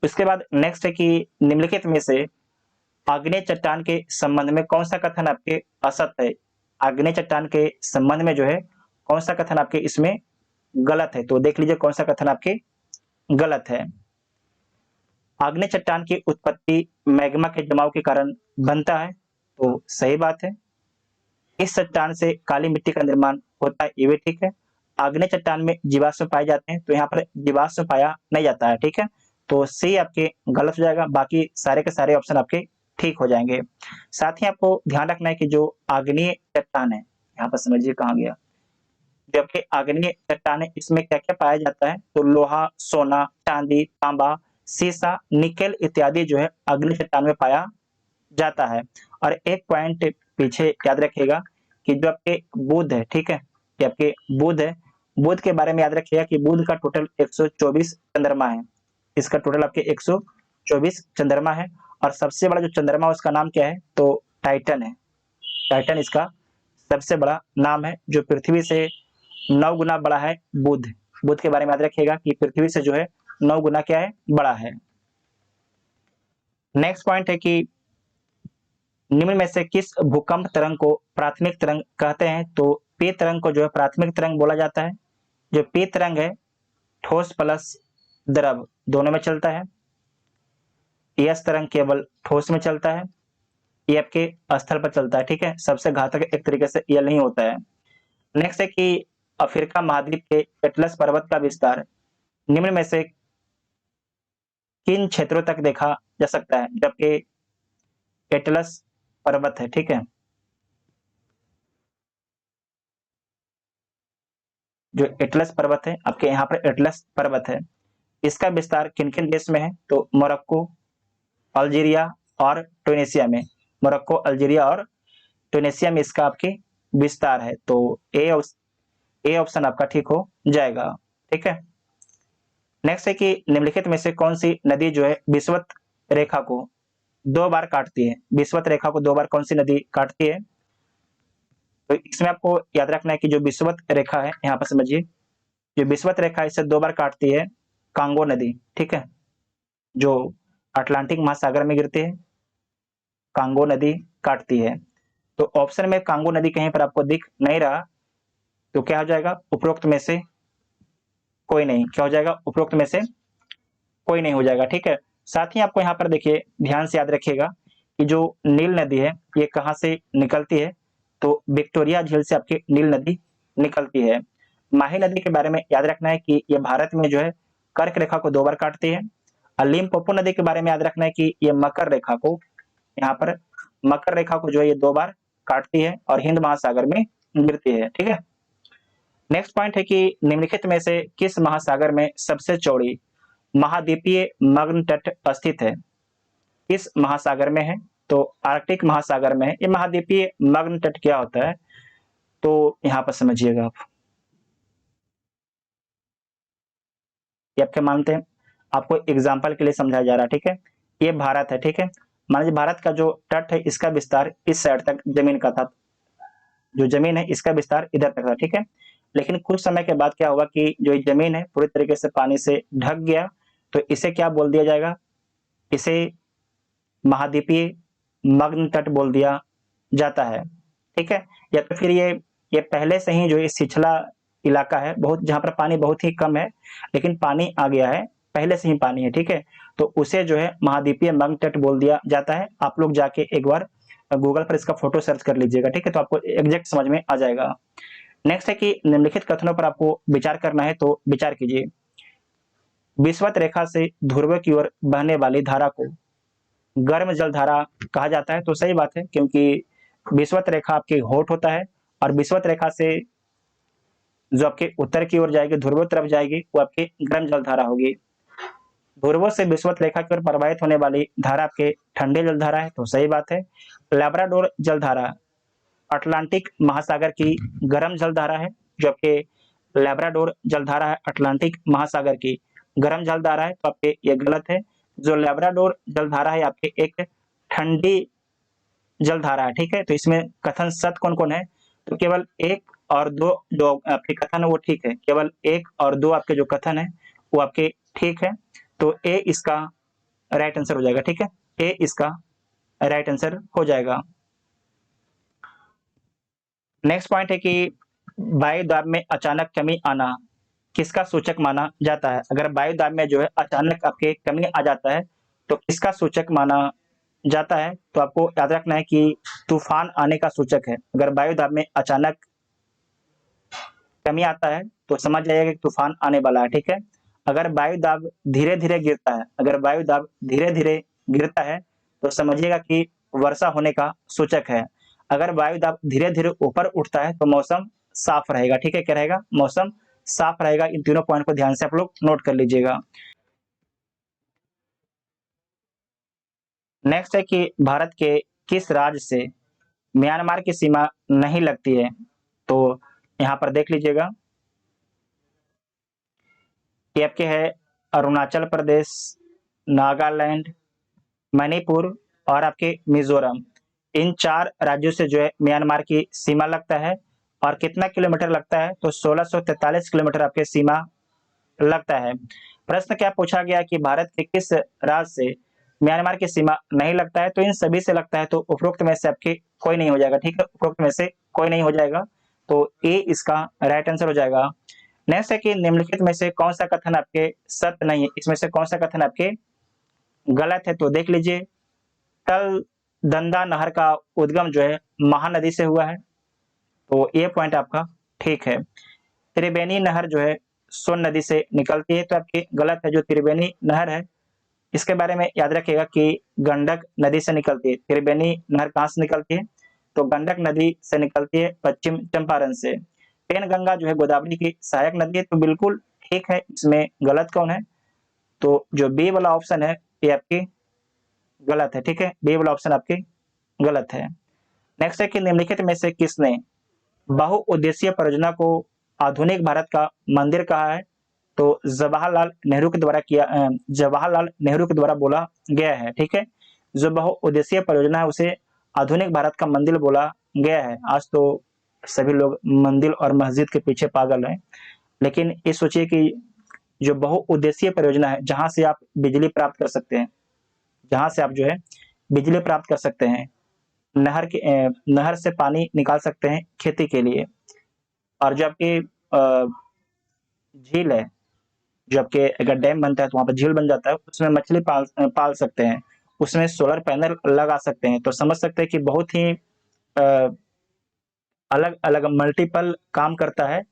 उसके बाद नेक्स्ट है कि निम्नलिखित में से आग्नेय चट्टान के संबंध में कौन सा कथन आपके असत्य है? आग्नेय चट्टान के संबंध में जो है कौन सा कथन आपके इसमें गलत है? तो देख लीजिए कौन सा कथन आपके गलत है। आग्नेय चट्टान की उत्पत्ति मैग्मा के जमाव के कारण बनता है, तो सही बात है। इस चट्टान से काली मिट्टी का निर्माण होता है, ये भी ठीक है। आग्नेय चट्टान में जीवाश्म पाए जाते हैं, तो यहाँ पर जीवाश्म पाया नहीं जाता है, ठीक है। तो सी आपके गलत हो जाएगा, बाकी सारे के सारे ऑप्शन आपके ठीक हो जाएंगे। साथ ही आपको ध्यान रखना है कि जो आग्नेय चट्टान है, यहाँ पर समझिए कहाँ गया। जबकि आग्नेय चट्टानें, इसमें क्या क्या पाया जाता है, तो लोहा, सोना, चांदी, तांबा, सीसा, निकेल इत्यादि जो है आग्नेय चट्टान में पाया जाता है। और एक पॉइंट पीछे याद रखिएगा कि जो आपके बुध है, ठीक है, कि आपके बुध है, बुध के बारे में याद रखिएगा कि बुध का टोटल 124 चंद्रमा है। इसका टोटल आपके 124 चंद्रमा है। और सबसे बड़ा जो चंद्रमा उसका नाम क्या है, तो टाइटन है। टाइटन इसका सबसे बड़ा नाम है, जो पृथ्वी से 9 गुना बड़ा है बुध। बुध के बारे में याद रखिएगा कि पृथ्वी से जो है 9 गुना क्या है, बड़ा है। नेक्स्ट पॉइंट है कि निम्न में से किस भूकंप तरंग को प्राथमिक तरंग कहते हैं, तो पी तरंग को जो है प्राथमिक तरंग बोला जाता है। जो पी तरंग है ठोस प्लस द्रव दोनों में चलता है। एस तरंग केवल ठोस में चलता है, ये आपके स्थल पर चलता है, ठीक है, सबसे घातक एक तरीके से ये नहीं होता है। नेक्स्ट है कि अफ्रीका महाद्वीप के एटलस पर्वत का विस्तार निम्न में से किन क्षेत्रों तक देखा जा सकता है, जबकि एटलस पर्वत है, ठीक है, जो एटलस पर्वत है आपके यहाँ पर एटलस पर्वत है, इसका विस्तार किन किन देश में है, तो मोरक्को, अल्जीरिया और ट्यूनीशिया में। मोरक्को, अल्जीरिया और ट्यूनीशिया में इसका आपके विस्तार है। तो ए ऑप्शन आपका ठीक हो जाएगा, ठीक है। नेक्स्ट है कि निम्नलिखित में से कौन सी नदी जो है विषुवत रेखा को 2 बार काटती है। विषुवत रेखा को 2 बार कौन सी नदी काटती है, तो इसमें आपको याद रखना है कि जो विषुवत रेखा है, यहाँ पर समझिए, जो विषुवत रेखा इसे 2 बार काटती है कांगो नदी, ठीक है, जो अटलांटिक महासागर में गिरती है, कांगो नदी काटती है। तो ऑप्शन में कांगो नदी कहीं पर आपको दिख नहीं रहा, तो क्या हो जाएगा, उपरोक्त में से कोई नहीं। क्या हो जाएगा, उपरोक्त में से कोई नहीं हो जाएगा, ठीक है। साथ ही आपको यहाँ पर देखिए ध्यान से याद रखिएगा कि जो नील नदी है ये कहाँ से निकलती है, तो विक्टोरिया झील से आपकी नील नदी निकलती है। माही नदी के बारे में याद रखना है कि ये भारत में जो है कर्क रेखा को 2 बार काटती है। लिम्पोपो नदी के बारे में याद रखना है कि ये मकर रेखा को, यहाँ पर मकर रेखा को जो है ये 2 बार काटती है और हिंद महासागर में गिरती है, ठीक है। नेक्स्ट पॉइंट है कि निम्नलिखित में से किस महासागर में सबसे चौड़ी महाद्वीपीय मग्न तट स्थित है। किस महासागर में है, तो आर्कटिक महासागर में है। ये महाद्वीपीय मग्न तट क्या होता है, तो यहाँ पर समझिएगा आप, ये आपके मानते हैं, आपको एग्जाम्पल के लिए समझाया जा रहा है, ठीक है। ये भारत है, ठीक है, मान लीजिए भारत का जो तट है इसका विस्तार इस साइड तक जमीन का था, जो जमीन है इसका विस्तार इधर तक था, ठीक है। लेकिन कुछ समय के बाद क्या होगा कि जो जमीन है पूरी तरीके से पानी से ढक गया, तो इसे क्या बोल दिया जाएगा, इसे महाद्वीपीय मग्न तट बोल दिया जाता है, ठीक है। या तो फिर ये पहले से ही जो ये छिछला इलाका है, बहुत, जहां पर पानी बहुत ही कम है लेकिन पानी आ गया है, पहले से ही पानी है, ठीक है, तो उसे जो है महाद्वीपीय मग्न तट बोल दिया जाता है। आप लोग जाके एक बार गूगल पर इसका फोटो सर्च कर लीजिएगा, ठीक है, तो आपको एग्जैक्ट समझ में आ जाएगा। नेक्स्ट है कि निम्नलिखित कथनों पर आपको विचार करना है, तो विचार कीजिए। विषुवत रेखा से ध्रुव की ओर बहने वाली धारा को गर्म जल धारा कहा जाता है, तो सही बात है, क्योंकि विषुवत रेखा आपकी हॉट होता है और विषुवत रेखा से जो आपके उत्तर की ओर जाएगी, ध्रुवों तरफ जाएगी, वो आपकी गर्म जल धारा होगी। ध्रुवों से विषुवत रेखा की ओर प्रवाहित होने वाली धारा आपके ठंडे जल धारा है, तो सही बात है। लैब्राडोर जल धारा अटलांटिक महासागर की गर्म जल धारा है, जो आपके लैब्राडोर जल धारा है अटलांटिक महासागर की गर्म जल धारा है, तो आपके ये गलत है। जो लैब्राडोर जल धारा है आपके एक ठंडी जल धारा है, ठीक है। तो इसमें कथन सत्य कौन कौन है, तो केवल 1 और 2 जो आपके कथन है वो ठीक है, केवल 1 और 2 आपके जो कथन है वो आपके ठीक है। तो ए इसका राइट आंसर हो जाएगा, ठीक है, ए इसका राइट आंसर हो जाएगा। नेक्स्ट पॉइंट है कि वायु दाब में अचानक कमी आना किसका सूचक माना जाता है। अगर वायु दाब में जो है अचानक आपके कमी आ जाता है तो किसका सूचक माना जाता है, तो आपको याद रखना है कि तूफान आने का सूचक है। अगर वायु दाब में अचानक कमी आता है तो समझ जाइएगा कि तूफान आने वाला है, ठीक है। अगर वायु दाब धीरे धीरे गिरता है, अगर वायु दाब धीरे धीरे गिरता है तो समझिएगा कि वर्षा होने का सूचक है। अगर वायु दाब धीरे धीरे ऊपर उठता है तो मौसम साफ रहेगा। ठीक है, क्या रहेगा? मौसम साफ रहेगा। इन तीनों पॉइंट को ध्यान से आप लोग नोट कर लीजिएगा। नेक्स्ट है कि भारत के किस राज्य से म्यांमार की सीमा नहीं लगती है? तो यहाँ पर देख लीजिएगा, ये आपके है अरुणाचल प्रदेश, नागालैंड, मणिपुर और आपके मिजोरम। इन 4 राज्यों से जो है म्यांमार की सीमा लगता है। और कितना किलोमीटर लगता है? तो 1643 किलोमीटर आपके सीमा लगता है। प्रश्न क्या पूछा गया कि भारत के किस राज्य से म्यांमार की सीमा नहीं लगता है? तो इन सभी से लगता है, तो उपरोक्त में से आपके कोई नहीं हो जाएगा। ठीक है, उपरोक्त में से कोई नहीं हो जाएगा, तो ए इसका राइट आंसर हो जाएगा। नेक्स्ट है कि निम्नलिखित में से कौन सा कथन आपके सत्य नहीं है? इसमें से कौन सा कथन आपके गलत है? तो देख लीजिए, तल दंदा नहर का उद्गम जो है महानदी से हुआ है, तो ये पॉइंट आपका ठीक है। त्रिवेणी नहर जो है सोन नदी से निकलती है, तो आपकी गलत है। जो त्रिवेणी नहर है, इसके बारे में याद रखिएगा कि गंडक नदी से निकलती है। त्रिवेणी नहर कहाँ से निकलती है? तो गंडक नदी से निकलती है, पश्चिम चंपारण से। पेनगंगा जो है गोदावरी की सहायक नदी है, तो बिल्कुल ठीक है। इसमें गलत कौन है? तो जो बी वाला ऑप्शन है ये आपकी गलत है। ठीक है, बी वाला ऑप्शन आपकी गलत है। नेक्स्ट है कि निम्नलिखित में से किसने बहुउद्देशीय परियोजना को आधुनिक भारत का मंदिर कहा है? तो जवाहरलाल नेहरू के द्वारा बोला गया है। ठीक है, जो बहुउद्देशीय परियोजना है उसे आधुनिक भारत का मंदिर बोला गया है। आज तो सभी लोग मंदिर और मस्जिद के पीछे पागल हैं, लेकिन ये सोचिए कि जो बहुउद्देशीय परियोजना है, जहां से आप बिजली प्राप्त कर सकते हैं, जहां से आप जो है बिजली प्राप्त कर सकते हैं, नहर से पानी निकाल सकते हैं खेती के लिए, और जो आपकी झील है, जो आपके अगर डैम बनता है तो वहाँ पर झील बन जाता है, उसमें मछली पाल सकते हैं, उसमें सोलर पैनल लगा सकते हैं। तो समझ सकते हैं कि बहुत ही अलग अलग मल्टीपल काम करता है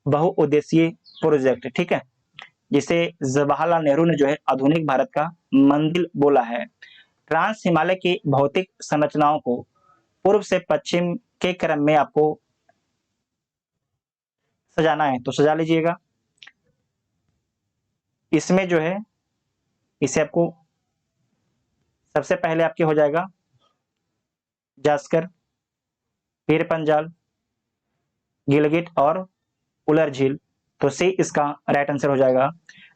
बहुउद्देशीय प्रोजेक्ट। ठीक है, जिसे जवाहरलाल नेहरू ने जो है आधुनिक भारत का मंदिर बोला है। ट्रांस हिमालय की भौतिक संरचनाओं को पूर्व से पश्चिम के क्रम में आपको सजाना है, तो सजा लीजिएगा। इसमें जो है इसे आपको सबसे पहले आपके हो जाएगा जास्कर, फिर पंजाल, गिलगिट और उलर झील, तो सी इसका राइट आंसर हो जाएगा।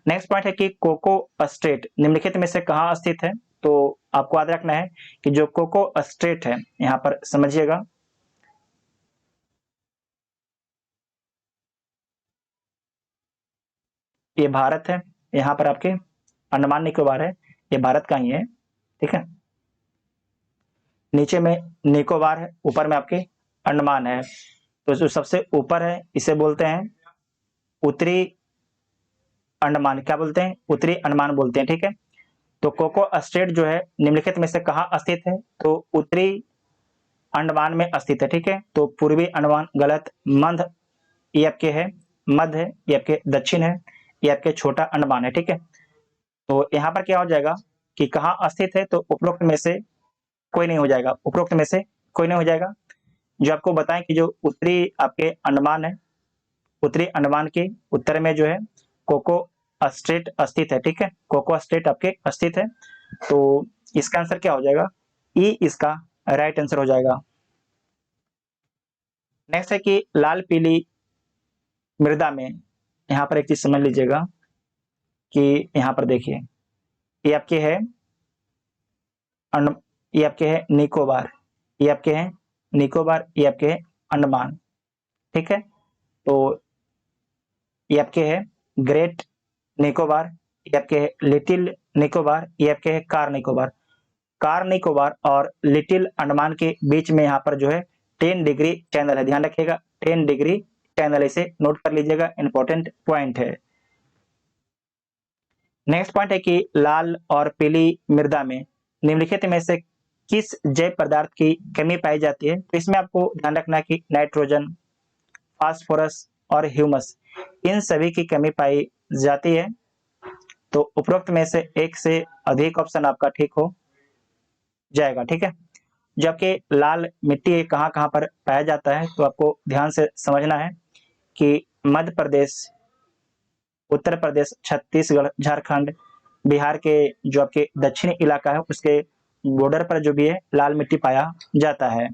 नेक्स्ट पॉइंट है कि कोको स्टेट निम्नलिखित में से कहां स्थित है? तो आपको याद रखना है कि जो कोको स्टेट है, यहां पर समझिएगा, ये भारत है। यहां पर आपके अंडमान निकोबार है, ये भारत का ही है। ठीक है, नीचे में निकोबार है, ऊपर में आपके अंडमान है। तो जो सबसे ऊपर है इसे बोलते हैं उत्तरी अंडमान। क्या बोलते हैं? उत्तरी अंडमान बोलते हैं। ठीक है, तो कोको स्टेट जो है निम्नलिखित में से कहाँ स्थित है? तो उत्तरी अंडमान में स्थित है। ठीक है, तो पूर्वी अंडमान गलत, मध्य ये आपके है, मध्य है ये आपके, दक्षिण है ये आपके, छोटा अंडमान है। ठीक है, तो यहाँ पर क्या हो जाएगा कि कहाँ स्थित है? तो उपरोक्त में से कोई नहीं हो जाएगा, उपरोक्त में से कोई नहीं हो जाएगा। जो आपको बताएं कि जो उत्तरी आपके अंडमान है, उत्तरी अंडमान के उत्तर में जो है कोको स्टेट स्थित है। ठीक है, कोको स्टेट आपके स्थित है, तो इसका आंसर क्या हो जाएगा? ई इसका राइट आंसर हो जाएगा। नेक्स्ट है कि लाल पीली मृदा में, यहाँ पर एक चीज समझ लीजिएगा कि यहाँ पर देखिए, ये आपके है ये आपके है निकोबार, ये आपके है निकोबार, ये आपके है अंडमान। ठीक है, तो ये आपके है ग्रेट निकोबार, ये आपके है लिटिल निकोबार, ये आपके है कार निकोबार। कार निकोबार और लिटिल अंडमान के बीच में यहाँ पर जो है 10 डिग्री चैनल है, ध्यान रखिएगा 10 डिग्री चैनल, इसे नोट कर लीजिएगा, इंपॉर्टेंट पॉइंट है। नेक्स्ट पॉइंट है कि लाल और पीली मृदा में निम्नलिखित में से किस जैव पदार्थ की कमी पाई जाती है? तो इसमें आपको ध्यान रखना है कि नाइट्रोजन, फास्फोरस और ह्यूमस, इन सभी की कमी पाई जाती है। तो उपरोक्त में से एक से अधिक ऑप्शन आपका ठीक हो जाएगा। ठीक है, जो आपके लाल मिट्टी कहाँ कहाँ पर पाया जाता है, तो आपको ध्यान से समझना है कि मध्य प्रदेश, उत्तर प्रदेश, छत्तीसगढ़, झारखंड, बिहार के जो आपके दक्षिणी इलाका है उसके बॉर्डर पर जो भी है लाल मिट्टी पाया जाता है।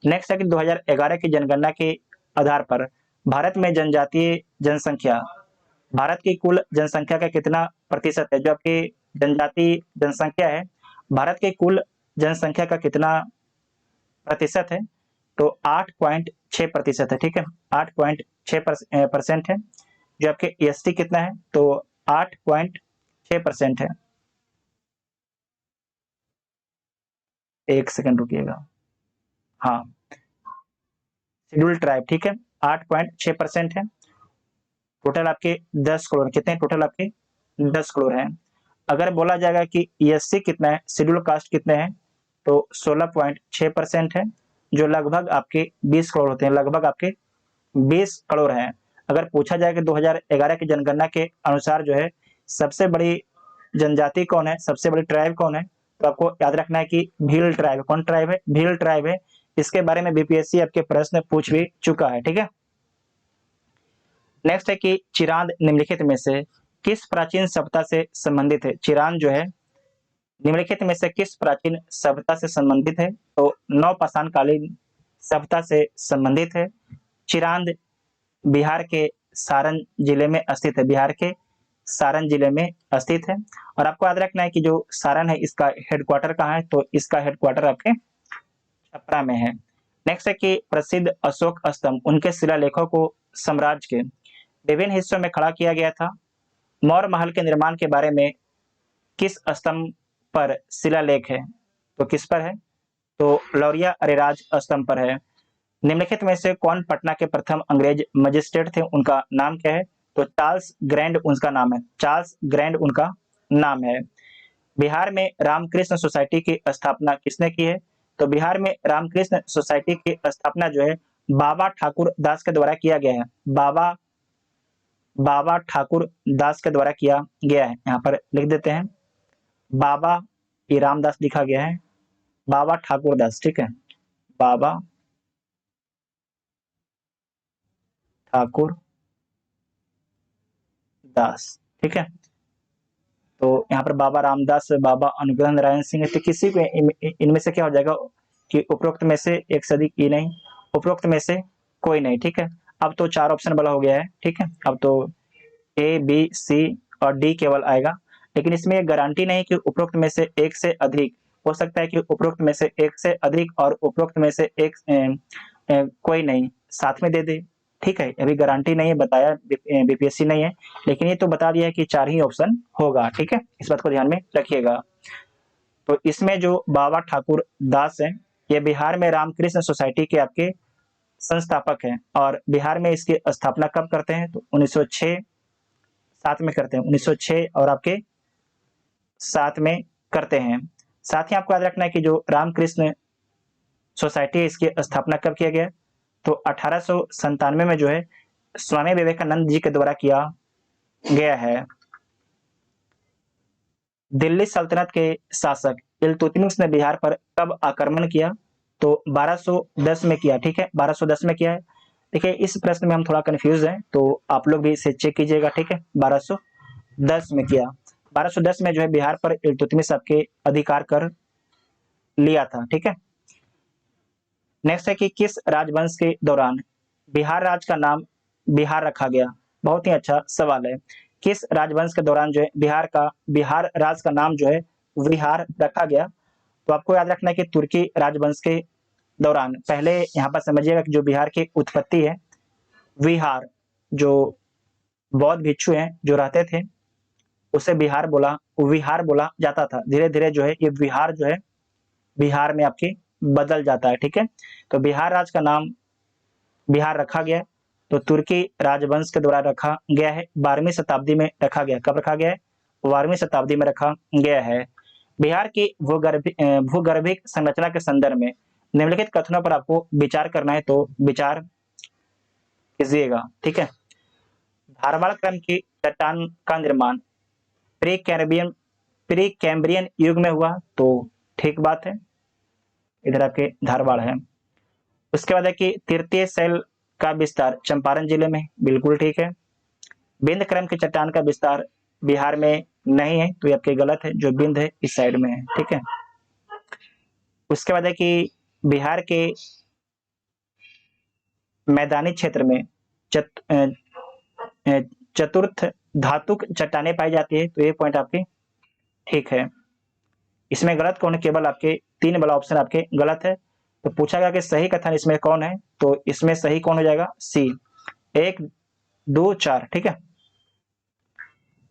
नेक्स्ट है कि 2011 की जनगणना के आधार पर भारत में जनजातीय जनसंख्या, भारत की कुल जनसंख्या का कितना प्रतिशत है? जो आपकी जनजातीय जनसंख्या है, भारत के कुल जनसंख्या का कितना प्रतिशत है? तो 8.6% है, ठीक है, 8.6% है। जो आपके एसटी कितना है? तो 8.6% है। एक सेकंड रुकिएगा, हाँ, शेड्यूल्ड ट्राइब, ठीक है, 8.6% है। टोटल आपके 10 करोड़, कितने टोटल आपके 10 करोड़ हैं। अगर बोला जाएगा कि एससी कितना है, शेड्यूल कास्ट कितने हैं, तो 16.6% है, जो लगभग आपके 20 करोड़ होते हैं, लगभग आपके 20 करोड़ हैं। अगर पूछा जाए कि 2011 की जनगणना के अनुसार जो है सबसे बड़ी जनजाति कौन है, सबसे बड़ी ट्राइब कौन है, तो आपको याद रखना है कि भील ट्राइब। कौन ट्राइब है? भील ट्राइब है। इसके बारे में बीपीएससी आपके प्रश्न पूछ भी चुका है, ठीक है। नेक्स्ट है कि चिरांद निम्नलिखित में से किस प्राचीन सभ्यता से संबंधित है? चिरांद जो है निम्नलिखित में से किस प्राचीन सभ्यता से संबंधित है? तो नवपाषाणकालीन सभ्यता से संबंधित है। चिरांद बिहार के सारण जिले में स्थित है, बिहार के सारण जिले में स्थित है। और आपको याद रखना है कि जो सारण है इसका हेडक्वार्टर कहाँ है? तो इसका हेडक्वार्टर आपके छपरा में है। नेक्स्ट है कि प्रसिद्ध अशोक स्तंभ, उनके शिलालेखों को साम्राज्य के विभिन्न हिस्सों में खड़ा किया गया था। मौर्य महल के निर्माण के बारे में किस स्तंभ पर शिलालेख है? तो किस पर है? तो लौरिया अरेराज स्तंभ पर है। निम्नलिखित में से कौन पटना के प्रथम अंग्रेज मजिस्ट्रेट थे? उनका नाम क्या है? तो चार्ल्स ग्रैंड उनका नाम है, चार्ल्स ग्रैंड उनका नाम है। बिहार में रामकृष्ण सोसाइटी की स्थापना किसने की है? तो बिहार में रामकृष्ण सोसाइटी की स्थापना जो है बाबा ठाकुर दास के द्वारा किया गया है। बाबा ठाकुर दास के द्वारा किया गया है। यहाँ पर लिख देते हैं बाबा, ये रामदास लिखा गया है, बाबा ठाकुर दास, ठीक है, बाबा ठाकुर दास, ठीक है। तो यहाँ पर बाबा रामदास, बाबा अनुग्रह नारायण सिंह, तो किसी को इनमें से क्या हो जाएगा कि उपरोक्त में से एक से अधिक, ई नहीं, उपरोक्त में से कोई नहीं, ठीक है। अब तो 4 ऑप्शन वाला हो गया है, ठीक है। अब तो ए, बी, सी और डी केवल आएगा, लेकिन इसमें एक गारंटी नहीं कि उपरोक्त में से एक से अधिक। हो सकता है कि उपरोक्त में से एक से अधिक और उपरोक्त में से एक कोई नहीं साथ में दे दे, ठीक है। अभी गारंटी नहीं है, बताया बीपीएससी नहीं है, लेकिन ये तो बता दिया है कि 4 ही ऑप्शन होगा, ठीक है। इस बात को ध्यान में रखिएगा। तो इसमें जो बाबा ठाकुर दास है, ये बिहार में रामकृष्ण सोसाइटी के आपके संस्थापक हैं। और बिहार में इसकी स्थापना कब करते हैं? तो 1906 साथ में करते हैं, 1906 और आपके साथ में करते हैं। साथ ही आपको याद रखना है कि जो रामकृष्ण सोसाइटी है इसकी स्थापना कब किया गया? तो 1897 में जो है स्वामी विवेकानंद जी के द्वारा किया गया है। दिल्ली सल्तनत के शासक इल्तुतमिश ने बिहार पर कब आक्रमण किया? तो 1210 में किया, ठीक है, 1210 में किया है। देखिए इस प्रश्न में हम थोड़ा कंफ्यूज हैं, तो आप लोग भी इसे चेक कीजिएगा, ठीक है। 1210 में किया, 1210 में जो है बिहार पर इल्तुतमिश आपके अधिकार कर लिया था, ठीक है। नेक्स्ट है कि किस राजवंश के दौरान बिहार राज्य का नाम बिहार रखा गया? बहुत ही अच्छा सवाल है। किस राजवंश के दौरान जो है बिहार राज्य का नाम जो है विहार रखा गया? तो आपको याद रखना है कि तुर्की राजवंश के दौरान, पहले यहाँ पर समझिएगा कि जो बिहार की उत्पत्ति है, विहार, जो बौद्ध भिक्षु हैं जो रहते थे उसे विहार बोला जाता था। धीरे धीरे जो है ये विहार जो है बिहार में आपकी बदल जाता है, ठीक है। तो बिहार राज्य का नाम बिहार रखा गया, तो तुर्की राजवंश के द्वारा रखा गया है। 12वीं शताब्दी में रखा गया। कब रखा गया है? 12वीं शताब्दी में रखा गया है। बिहार की भूगर्भिक संरचना के संदर्भ में निम्नलिखित कथनों पर आपको विचार करना है, तो विचार कीजिएगा, ठीक है। धारवाड़ क्रम की चट्टान का निर्माण प्री कैम्ब्रियन युग में हुआ, तो ठीक बात है। इधर आपके धारवाड़ है। उसके बाद है कि तृतीय शैल का विस्तार चंपारण जिले में, बिल्कुल ठीक है। बिंद क्रम की चट्टान का विस्तार बिहार में नहीं है, तो ये आपके गलत है, जो बिंद है इस साइड में है, ठीक है। उसके बाद है कि बिहार के मैदानी क्षेत्र में चतुर्थ धातुक चट्टानें पाई जाती है, तो ये पॉइंट आपके ठीक है। इसमें गलत कौन है, केवल आपके 3 वाला ऑप्शन आपके गलत है। तो पूछा गया कि सही कथन इसमें कौन है, तो इसमें सही कौन हो जाएगा, सी 1 2 4, ठीक है।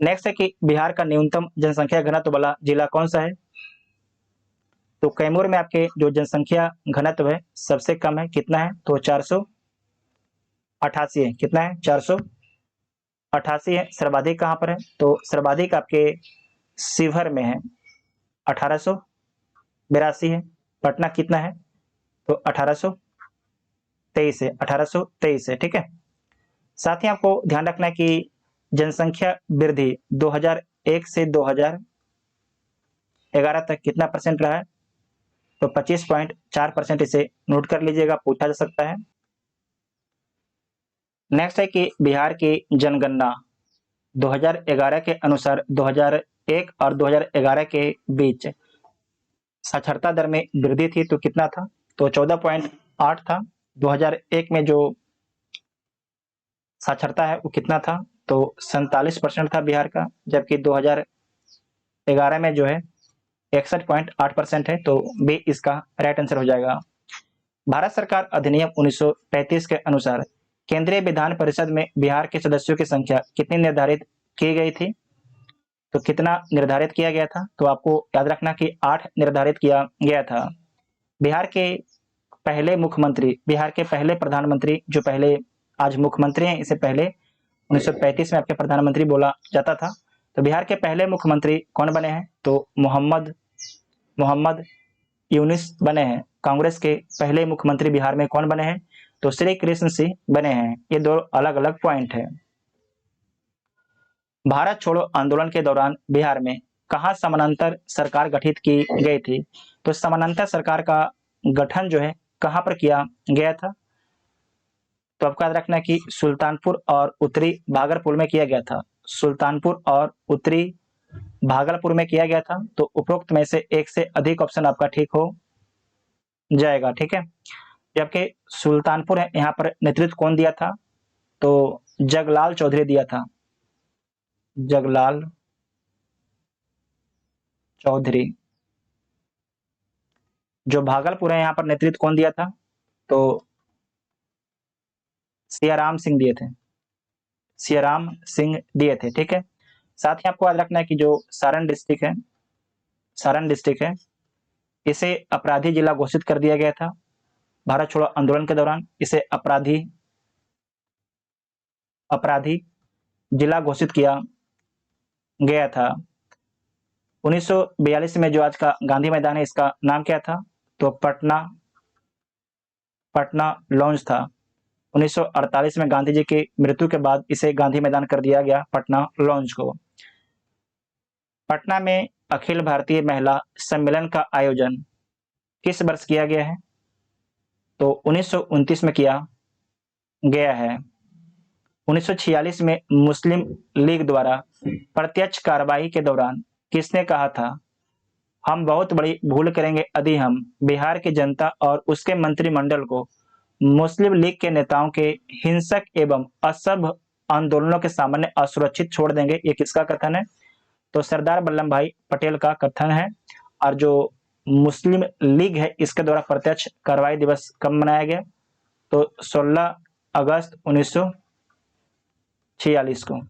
नेक्स्ट है कि बिहार का न्यूनतम जनसंख्या घनत्व वाला जिला कौन सा है, तो कैमूर में आपके जो जनसंख्या घनत्व है सबसे कम है, कितना है, तो 488 है, कितना है, 488 है। सर्वाधिक कहां पर है, तो सर्वाधिक आपके शिवहर में है, 1882 है। पटना कितना है, तो 1823 है, 1823 है, ठीक है। साथ ही आपको ध्यान रखना है कि जनसंख्या वृद्धि 2001 से 2011 तक कितना परसेंट रहा है, तो 25.4% इसे नोट कर लीजिएगा, पूछा जा सकता है। नेक्स्ट है कि बिहार की जनगणना 2011 के अनुसार 2001 और 2011 के बीच साक्षरता दर में वृद्धि थी, तो कितना था, तो 14.8 था। 2001 में जो साक्षरता है वो कितना था, तो 47% था बिहार का, जबकि 2011 में जो है 61.8% है, तो बी इसका राइट आंसर हो जाएगा। भारत सरकार अधिनियम 1935 के अनुसार केंद्रीय विधान परिषद में बिहार के सदस्यों की संख्या कितनी निर्धारित की गई थी, तो कितना निर्धारित किया गया था, तो आपको याद रखना कि 8 निर्धारित किया गया था। बिहार के पहले मुख्यमंत्री, बिहार के पहले प्रधानमंत्री, जो पहले आज मुख्यमंत्री हैं, इससे पहले 1935 में आपके प्रधानमंत्री बोला जाता था। तो बिहार के पहले मुख्यमंत्री कौन बने हैं, तो मोहम्मद यूनिस बने हैं। कांग्रेस के पहले मुख्यमंत्री बिहार में कौन बने हैं, तो श्री कृष्ण सिंह बने हैं। ये 2 अलग अलग पॉइंट है। भारत छोड़ो आंदोलन के दौरान बिहार में कहां समानांतर सरकार गठित की गई थी, तो समानांतर सरकार का गठन जो है कहां पर किया गया था, तो आपको याद रखना है कि सुल्तानपुर और उत्तरी भागलपुर में किया गया था। सुल्तानपुर और उत्तरी भागलपुर में किया गया था, तो उपरोक्त में से एक से अधिक ऑप्शन आपका ठीक हो जाएगा, ठीक है। जबकि सुल्तानपुर है, यहाँ पर नेतृत्व कौन दिया था, तो जगलाल चौधरी दिया था, जगलाल चौधरी। जो भागलपुर है, यहाँ पर नेतृत्व कौन दिया था, तो सियाराम सिंह दिए थे, सियाराम सिंह दिए थे, ठीक है। साथ ही आपको याद रखना है कि जो सारण डिस्ट्रिक्ट है, इसे अपराधी जिला घोषित कर दिया गया था भारत छोड़ो आंदोलन के दौरान। इसे अपराधी जिला घोषित किया गया था। 1942 में जो आज का गांधी मैदान है, इसका नाम क्या था, तो पटना लॉन्च था। 1948 में गांधी जी की मृत्यु के बाद इसे गांधी मैदान कर दिया गया, पटना लॉन्च को। पटना में अखिल भारतीय महिला सम्मेलन का आयोजन किस वर्ष किया गया है, तो 1929 में किया गया है। 1946 में मुस्लिम लीग द्वारा प्रत्यक्ष कार्रवाई के दौरान किसने कहा था, हम बहुत बड़ी भूल करेंगे यदि हम बिहार की जनता और उसके मंत्रिमंडल को मुस्लिम लीग के नेताओं के हिंसक एवं असभ्य आंदोलनों के सामने असुरक्षित छोड़ देंगे। ये किसका कथन है, तो सरदार वल्लभ भाई पटेल का कथन है। और जो मुस्लिम लीग है, इसके द्वारा प्रत्यक्ष कार्रवाई दिवस कब मनाया गया, तो 16 अगस्त 1946 को।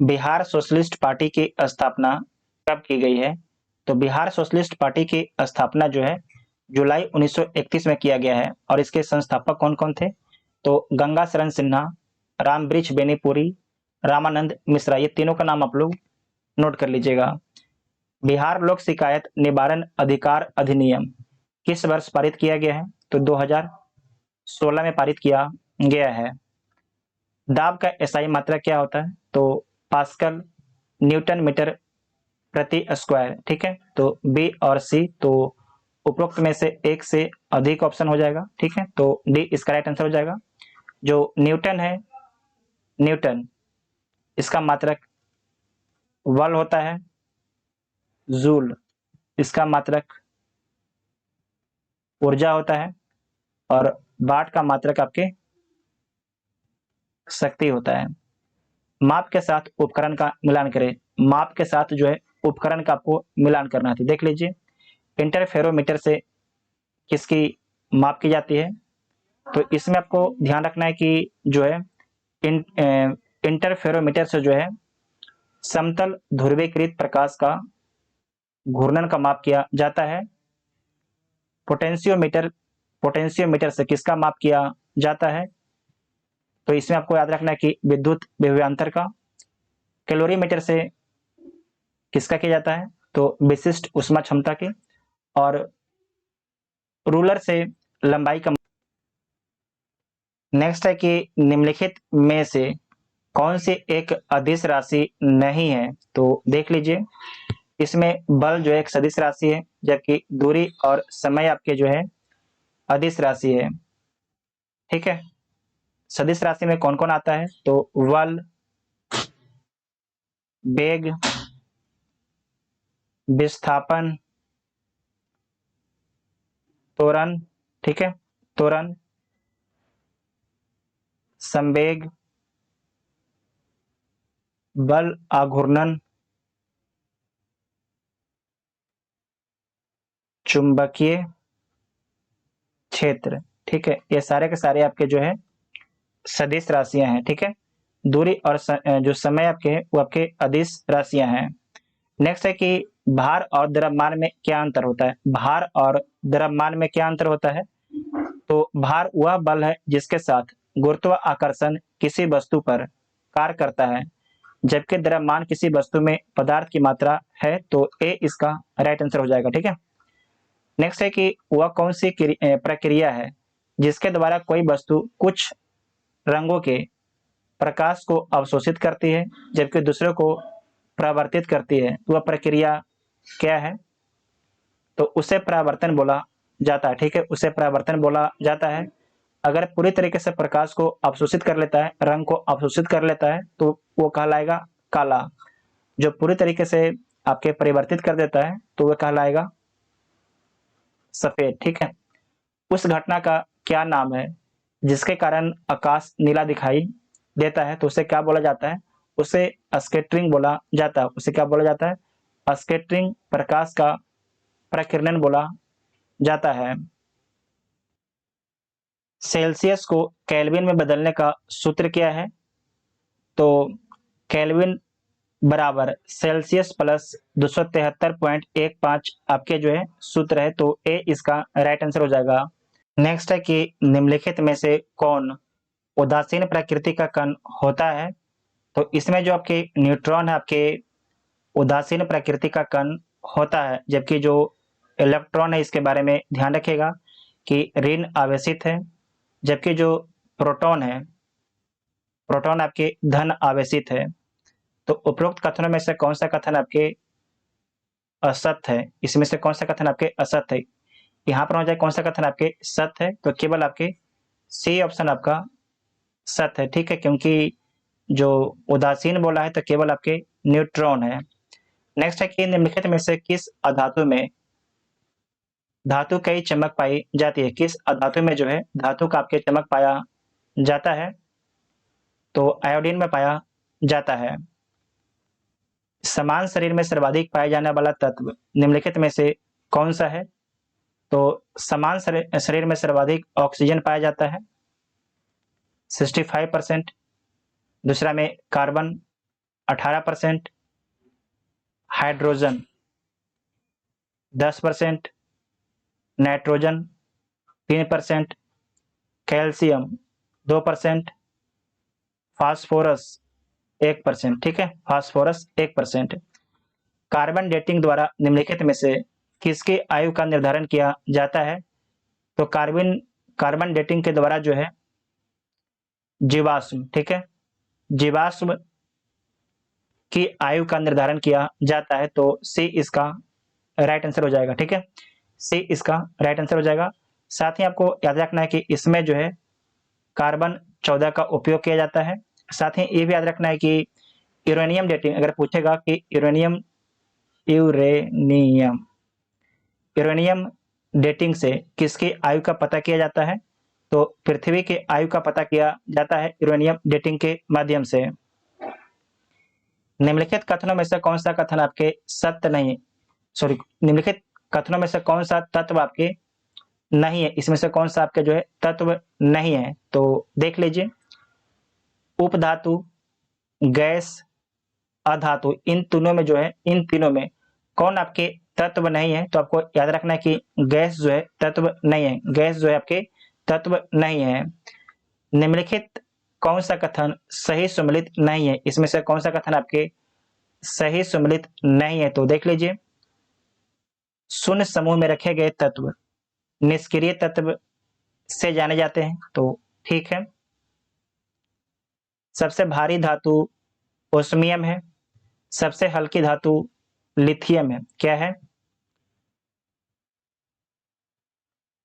बिहार सोशलिस्ट पार्टी की स्थापना कब की गई है, तो बिहार सोशलिस्ट पार्टी की स्थापना जो है जुलाई 1931 में किया गया है। और इसके संस्थापक कौन कौन थे, तो गंगा शरण सिन्हा, रामवृक्ष बेनीपुरी, रामानंद मिश्रा। ये तीनों का नाम आप लोग नोट कर लीजिएगा। बिहार लोक शिकायत निवारण अधिकार अधिनियम किस वर्ष पारित किया गया है, तो 2016 में पारित किया गया है। दाब का एसआई मात्रा क्या होता है, तो पास्कल न्यूटन मीटर प्रति स्क्वायर, ठीक है। तो बी और सी, तो उपरोक्त में से एक से अधिक ऑप्शन हो जाएगा, ठीक है, तो डी इसका राइट आंसर हो जाएगा। जो न्यूटन है, न्यूटन, इसका मात्रक वल होता है। जूल, इसका मात्रक ऊर्जा होता है। और वाट का मात्रक आपके शक्ति होता है। माप के साथ उपकरण का मिलान करें। माप के साथ जो है उपकरण का आपको मिलान करना है। देख लीजिए, इंटरफेरोमीटर से किसकी माप की जाती है, तो इसमें आपको ध्यान रखना है कि जो है इंटरफेरोमीटर से जो है समतल ध्रुवीकृत प्रकाश का घूर्णन का माप किया जाता है। पोटेंशियोमीटर, पोटेंशियोमीटर से किसका माप किया जाता है, तो इसमें आपको याद रखना है कि विद्युत विभवांतर का। कैलोरीमीटर से किसका किया जाता है, तो विशिष्ट ऊष्मा क्षमता के। और रूलर से लंबाई का। नेक्स्ट है कि निम्नलिखित में से कौन सी एक अदिश राशि नहीं है, तो देख लीजिए, इसमें बल जो है एक सदिश राशि है, जबकि दूरी और समय आपके जो है अदिश राशि है, ठीक है। सदिश राशि में कौन कौन आता है, तो बल, वेग, विस्थापन, त्वरण, ठीक है, त्वरण, संवेग, बल आघूर्णन, चुंबकीय क्षेत्र, ठीक है। ये सारे के सारे आपके जो है सदिश राशियां हैं, ठीक है। दूरी और जो समय आपके है वो आपके अदिश राशियां हैं। नेक्स्ट है कि भार और द्रव्यमान में क्या अंतर होता है। भार और द्रव्यमान में क्या अंतर होता है, तो भार वह बल है जिसके साथ गुरुत्वाकर्षण किसी वस्तु पर कार्य करता है, जबकि द्रव्यमान किसी वस्तु में पदार्थ की मात्रा है, तो ए इसका राइट आंसर हो जाएगा, ठीक है। नेक्स्ट है कि वह कौन सी प्रक्रिया है जिसके द्वारा कोई वस्तु कुछ रंगों के प्रकाश को अवशोषित करती है जबकि दूसरों को परावर्तित करती है, वह प्रक्रिया क्या है, तो उसे परावर्तन बोला जाता है, ठीक है, उसे परावर्तन बोला जाता है। अगर पूरी तरीके से प्रकाश को अवशोषित कर लेता है, रंग को अवशोषित कर लेता है, तो वो कहलाएगा काला। जो पूरी तरीके से आपके परिवर्तित कर देता है तो वह कहलाएगा सफेद, ठीक है। उस घटना का क्या नाम है जिसके कारण आकाश नीला दिखाई देता है, तो उसे क्या बोला जाता है, उसे स्कैटरिंग बोला जाता है। उसे क्या बोला जाता है, स्कैटरिंग, प्रकाश का प्रकीर्णन बोला जाता है। सेल्सियस को केल्विन में बदलने का सूत्र क्या है, तो केल्विन बराबर सेल्सियस प्लस 273.15 आपके जो है सूत्र है, तो ए इसका राइट आंसर हो जाएगा। नेक्स्ट है कि निम्नलिखित में से कौन उदासीन प्रकृति का कण होता है, तो इसमें जो आपके न्यूट्रॉन है आपके उदासीन प्रकृति का कण होता है, जबकि जो इलेक्ट्रॉन है इसके बारे में ध्यान रखिएगा कि ऋण आवेशित है, जबकि जो प्रोटॉन है, प्रोटॉन आपके धन आवेशित है। तो उपरोक्त कथनों में से कौन सा कथन आपके असत्य है, इसमें से कौन सा कथन आपके असत्य है। यहाँ पर हो जाए कौन सा कथन आपके सत्य है, तो केवल आपके सी ऑप्शन आपका सत्य है, ठीक है, क्योंकि जो उदासीन बोला है तो केवल आपके न्यूट्रॉन है। नेक्स्ट है कि निम्नलिखित में से किस अधातु में धातु कई चमक पाई जाती है। किस अधातु में जो है धातु का आपके चमक पाया जाता है, तो आयोडीन में पाया जाता है। समान शरीर में सर्वाधिक पाया जाने वाला तत्व निम्नलिखित में से कौन सा है, तो समान शरीर में सर्वाधिक ऑक्सीजन पाया जाता है 65%, दूसरा में carbon 18%, hydrogen 10%, nitrogen 3%, calcium 2%, phosphorus 1%, ठीक है, फास्फोरस 1%। कार्बन डेटिंग द्वारा निम्नलिखित में से किसकी आयु का निर्धारण किया जाता है, तो कार्बन डेटिंग के द्वारा जो है जीवाश्म, ठीक है, जीवाश्म की आयु का निर्धारण किया जाता है, तो सी इसका राइट आंसर हो जाएगा, ठीक है। सी इसका राइट आंसर हो जाएगा। साथ ही आपको याद रखना है कि इसमें जो है कार्बन 14 का उपयोग किया जाता है। साथ ही ये भी याद रखना है कि यूरेनियम डेटिंग अगर पूछेगा कि यूरेनियम यूरेनियम डेटिंग से किसकी आयु का पता किया जाता है, तो पृथ्वी के आयु का पता किया जाता है यूरेनियम डेटिंग के माध्यम से। निम्नलिखित कथनों में से कौन सा कथन आपके सत्य नहीं, सॉरी, निम्नलिखित कथनों में से कौन सा तत्व आपके नहीं है, इसमें से कौन सा आपके जो है तत्व नहीं है, तो देख लीजिए। उपधातु, गैस, अधातु, इन तीनों में जो है, इन तीनों में कौन आपके तत्व नहीं है, तो आपको याद रखना है कि गैस जो है तत्व नहीं है, गैस जो है आपके तत्व नहीं है। निम्नलिखित कौन सा कथन सही सम्मिलित नहीं है, इसमें से कौन सा कथन आपके सही सम्मिलित नहीं है, तो देख लीजिए। शून्य समूह में रखे गए तत्व निष्क्रिय तत्व से जाने जाते हैं, तो ठीक है। सबसे भारी धातु ओस्मियम है, सबसे हल्की धातु लिथियम है। क्या है?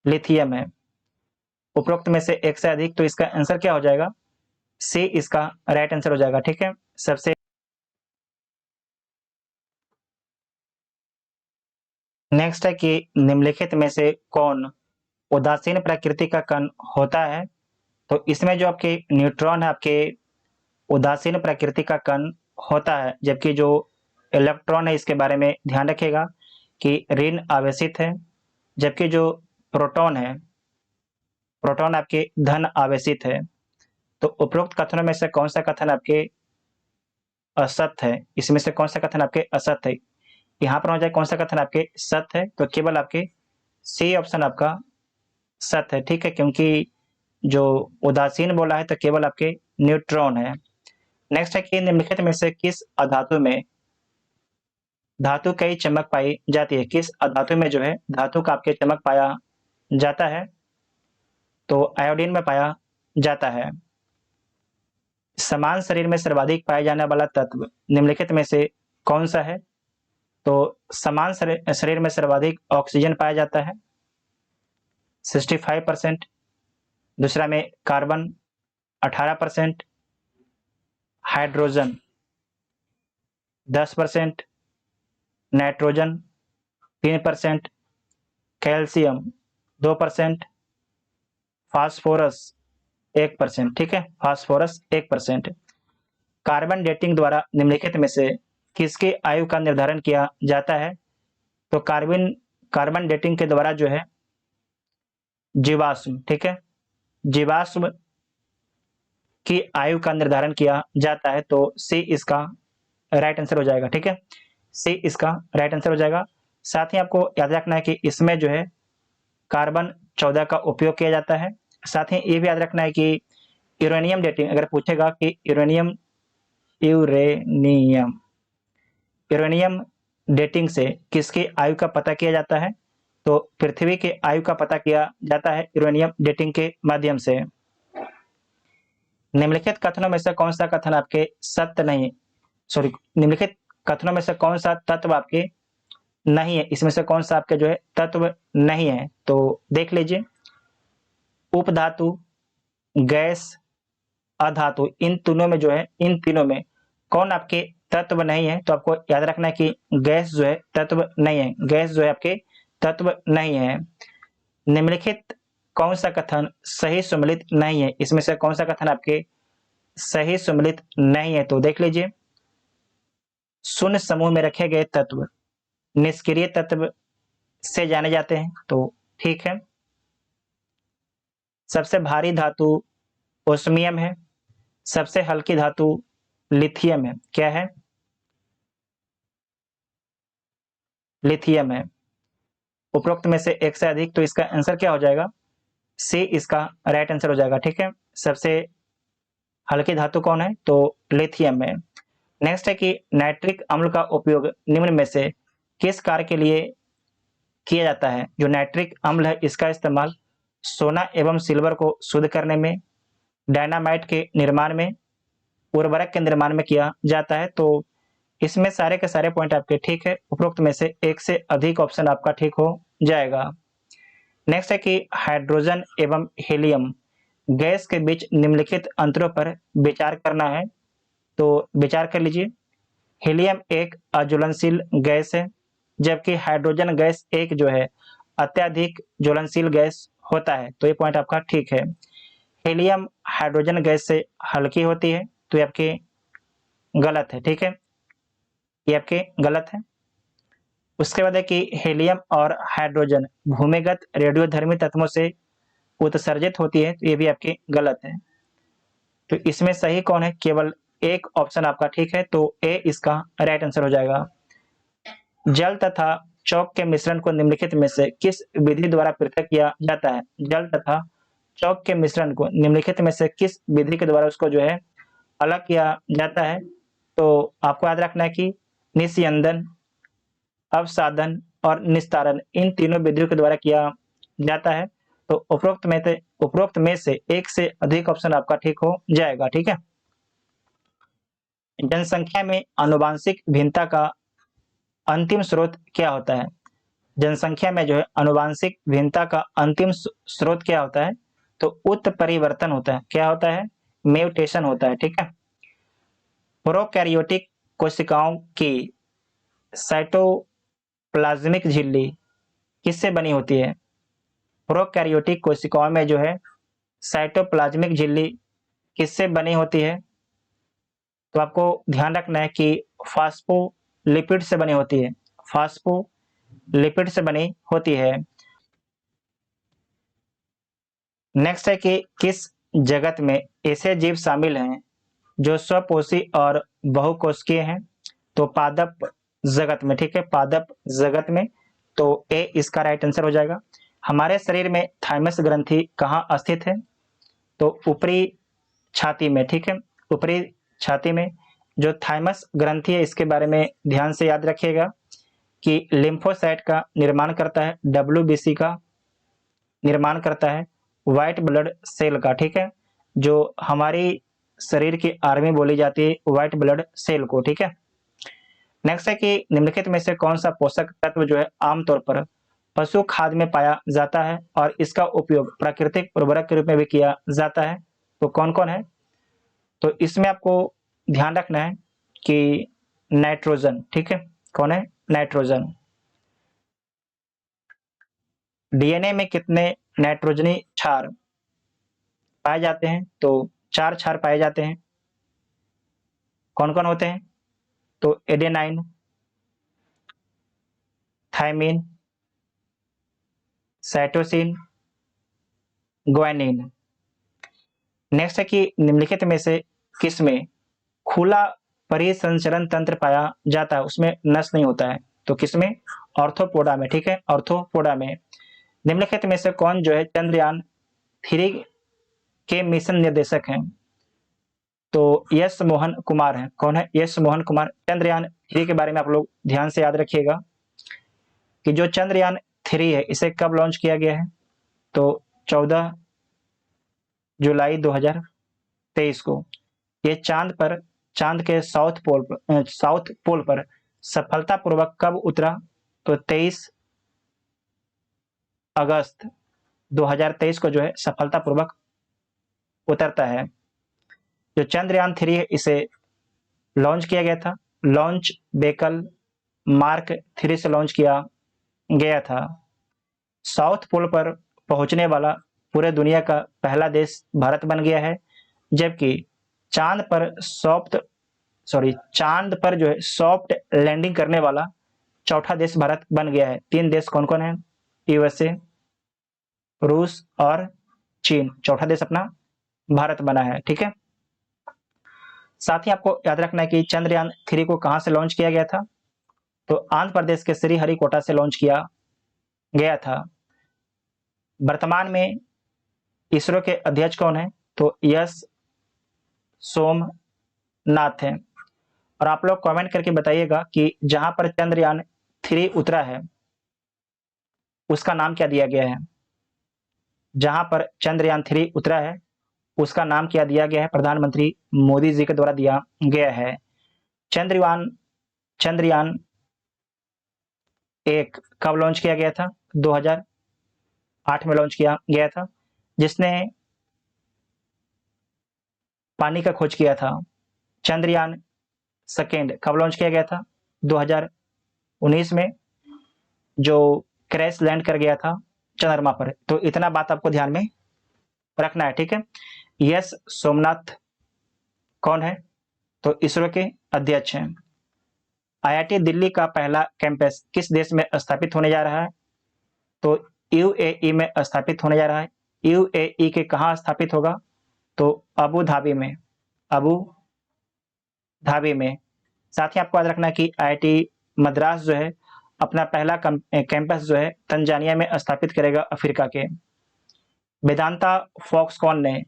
लिथियम है। उपरोक्त में से एक से अधिक, तो इसका आंसर क्या हो जाएगा? सी इसका राइट आंसर हो जाएगा। ठीक है। सबसे नेक्स्ट है कि निम्नलिखित में से कौन उदासीन प्रकृति का कण होता है, तो इसमें जो आपके न्यूट्रॉन है आपके उदासीन प्रकृति का कण होता है, जबकि जो इलेक्ट्रॉन है इसके बारे में ध्यान रखिएगा कि ऋण आवेशित है, जबकि जो प्रोटॉन है, प्रोटॉन आपके धन आवेशित है। तो उपरोक्त कथनों में से कौन सा कथन आपके असत्य है, इसमें से कौन सा कथन आपके असत्य है? यहाँ पर हो जाए कौन सा कथन आपके सत्य है, तो केवल आपके सी ऑप्शन आपका सत्य है। ठीक है, क्योंकि जो उदासीन बोला है तो केवल आपके न्यूट्रॉन है। नेक्स्ट है कि निम्नलिखित में से किस अधातु में धातु कई चमक पाई जाती है, किस अधातु में जो है धातु का आपके चमक पाया जाता है, तो आयोडीन में पाया जाता है। समान शरीर में सर्वाधिक पाया जाने वाला तत्व निम्नलिखित में से कौन सा है, तो समान शरीर में सर्वाधिक ऑक्सीजन पाया जाता है 65%, दूसरा में carbon 18%, hydrogen 10%, nitrogen 3%, calcium 2%, phosphorus 1%। ठीक है, फास्फोरस 1%। कार्बन डेटिंग द्वारा निम्नलिखित में से किसकी आयु का निर्धारण किया जाता है, तो कार्बन डेटिंग के द्वारा जो है जीवाश्म, ठीक है, जीवाश्म की आयु का निर्धारण किया जाता है, तो सी इसका राइट आंसर हो जाएगा। ठीक है, सी इसका राइट आंसर हो जाएगा। साथ ही आपको याद रखना है कि इसमें जो है कार्बन 14 का उपयोग किया जाता है। साथ ही ये भी याद रखना है कि यूरेनियम डेटिंग अगर पूछेगा कि यूरेनियम डेटिंग से किसकी आयु का पता किया जाता है, तो पृथ्वी के आयु का पता किया जाता है यूरेनियम डेटिंग के माध्यम से। निम्नलिखित कथनों में से कौन सा कथन आपके सत्य नहीं, सॉरी, निम्नलिखित कथनों में से कौन सा तत्व आपके नहीं है, इसमें से कौन सा आपके जो है तत्व नहीं है, तो देख लीजिए। उपधातु, गैस, अधातु, इन तीनों में जो है, इन तीनों में कौन आपके तत्व नहीं है, तो आपको याद रखना है कि गैस जो है तत्व नहीं है, गैस जो है आपके तत्व नहीं है। निम्नलिखित कौन सा कथन सही सम्मिलित नहीं है, इसमें से कौन सा कथन आपके सही सम्मिलित नहीं है, तो देख लीजिए। शून्य समूह में रखे गए तत्व निष्क्रिय तत्व से जाने जाते हैं, तो ठीक है। सबसे भारी धातु ओस्मियम है, सबसे हल्की धातु लिथियम है। क्या है? लिथियम है। उपरोक्त में से एक से अधिक, तो इसका आंसर क्या हो जाएगा? सी इसका राइट आंसर हो जाएगा। ठीक है, सबसे हल्की धातु कौन है, तो लिथियम है। नेक्स्ट है कि नाइट्रिक अम्ल का उपयोग निम्न में से किस कार्य के लिए किया जाता है? जो नाइट्रिक अम्ल है इसका इस्तेमाल सोना एवं सिल्वर को शुद्ध करने में, डायनामाइट के निर्माण में, उर्वरक के निर्माण में किया जाता है। तो इसमें सारे के सारे पॉइंट आपके ठीक है। उपरोक्त में से एक से अधिक ऑप्शन आपका ठीक हो जाएगा। नेक्स्ट है कि हाइड्रोजन एवं हीलियम गैस के बीच निम्नलिखित अंतरों पर विचार करना है, तो विचार कर लीजिए। हीलियम एक अज्वलनशील गैस है, जबकि हाइड्रोजन गैस एक जो है अत्यधिक ज्वलनशील गैस होता है, तो ये पॉइंट आपका ठीक है। हीलियम हाइड्रोजन गैस से हल्की होती है, तो ये आपके गलत है, ठीक है, ये आपके गलत है। उसके बाद है कि हीलियम और हाइड्रोजन भूमिगत रेडियोधर्मी तत्वों से उत्सर्जित होती है, तो ये भी आपके गलत है। तो इसमें सही कौन है? केवल एक ऑप्शन आपका ठीक है, तो ए इसका राइट आंसर हो जाएगा। जल तथा चौक के मिश्रण को निम्नलिखित में से किस विधि द्वारा पृथक किया जाता है? जल तथा चौक के मिश्रण को निम्नलिखित में से किस विधि के द्वारा उसको जो है अलग किया जाता है? तो आपको याद रखना है कि निस्यंदन, अवसादन और निस्तारण इन तीनों विधियों के द्वारा किया जाता है। तो उपरोक्त में से एक से अधिक ऑप्शन आपका ठीक हो जाएगा, ठीक है। जनसंख्या में आनुवंशिक भिन्नता का अंतिम स्रोत क्या होता है? जनसंख्या में जो है आनुवंशिक भिन्नता का अंतिम स्रोत क्या होता है? तो उत्परिवर्तन होता है। क्या होता है? म्यूटेशन होता है, ठीक है। प्रोकैरियोटिक कोशिकाओं की साइटोप्लाज्मिक झिल्ली किससे बनी होती है? प्रोकैरियोटिक कोशिकाओं में जो है साइटोप्लाज्मिक झिल्ली किससे बनी होती है? तो आपको ध्यान रखना है कि फास्फोलिपिड से बनी होती है, फास्फोलिपिड से बनी होती है। नेक्स्ट है कि किस जगत में ऐसे जीव शामिल हैं जो स्वपोषी और बहुकोशिकीय हैं? तो पादप जगत में, ठीक है, पादप जगत में। तो ए इसका राइट आंसर हो जाएगा। हमारे शरीर में थाइमस ग्रंथि कहाँ स्थित है? तो ऊपरी छाती में, ठीक है, ऊपरी छाती में जो थाइमस ग्रंथि है इसके बारे में ध्यान से याद रखिएगा कि लिम्फोसाइट का निर्माण करता है, डब्ल्यूबीसी का निर्माण करता है, व्हाइट ब्लड सेल का, ठीक है, जो हमारी शरीर की आर्मी बोली जाती है व्हाइट ब्लड सेल को, ठीक है। नेक्स्ट है कि निम्नलिखित में से कौन सा पोषक तत्व जो है आमतौर पर पशु खाद्य में पाया जाता है और इसका उपयोग प्राकृतिक उर्वरक के रूप में भी किया जाता है? तो कौन कौन है? तो इसमें आपको ध्यान रखना है कि नाइट्रोजन, ठीक है, कौन है? नाइट्रोजन। डीएनए में कितने नाइट्रोजनी क्षार पाए जाते हैं? तो 4 क्षार पाए जाते हैं। कौन कौन होते हैं? तो adenine, thymine, cytosine, guanine. Next है कि निम्नलिखित में से किसमें खुला परिसंचरण तंत्र पाया जाता है, उसमें नष्ट नहीं होता है? तो किसमें? ऑर्थोपोडा में, ठीक है, ऑर्थोपोडा में। निम्नलिखित में से कौन जो है चंद्रयान 3 के मिशन निर्देशक हैं? तो यस मोहन कुमार हैं। कौन है? यस मोहन कुमार। चंद्रयान 3 के बारे में आप लोग ध्यान से याद रखिएगा कि जो चंद्रयान 3 है इसे कब लॉन्च किया गया है? तो 14 जुलाई 2023 को। ये चांद के साउथ पोल पर सफलतापूर्वक कब उतरा? तो 23 अगस्त 2023 को जो है सफलतापूर्वक उतरता है। जो चंद्रयान 3 है इसे लॉन्च किया गया था, लॉन्च व्हीकल मार्क 3 से लॉन्च किया गया था। साउथ पोल पर पहुंचने वाला पूरे दुनिया का पहला देश भारत बन गया है, जबकि चांद पर जो है सॉफ्ट लैंडिंग करने वाला चौथा देश भारत बन गया है। 3 देश कौन कौन है? यूएसए, रूस और चीन। चौथा देश अपना भारत बना है, ठीक है। साथ ही आपको याद रखना है कि चंद्रयान 3 को कहां से लॉन्च किया गया था? तो आंध्र प्रदेश के श्रीहरिकोटा से लॉन्च किया गया था। वर्तमान में इसरो के अध्यक्ष कौन है? तो यस सोमनाथ है। और आप लोग कमेंट करके बताइएगा कि जहां पर चंद्रयान 3 उतरा है उसका नाम क्या दिया गया है? जहां पर चंद्रयान 3 उतरा है उसका नाम क्या दिया गया है? प्रधानमंत्री मोदी जी के द्वारा दिया गया है। चंद्रयान एक कब लॉन्च किया गया था? 2008 में लॉन्च किया गया था। जिसने पानी का खोज किया था? चंद्रयान सेकेंड कब लॉन्च किया गया था? 2019 में, जो क्रैश लैंड कर गया था चंद्रमा पर। तो इतना बात आपको ध्यान में रखना है, ठीक है। यस सोमनाथ कौन है? तो इसरो के अध्यक्ष हैं। आईआईटी दिल्ली का पहला कैंपस किस देश में स्थापित होने जा रहा है? तो यूएई में स्थापित होने जा रहा है। यूएई के कहाँ स्थापित होगा? तो अबू धाबी में, अबू धाबी में। साथ ही आपको याद रखना कि आईआईटी मद्रास जो है अपना पहला कैंपस जो है तंजानिया में स्थापित करेगा, अफ्रीका के। वेदांता फॉक्सकॉन ने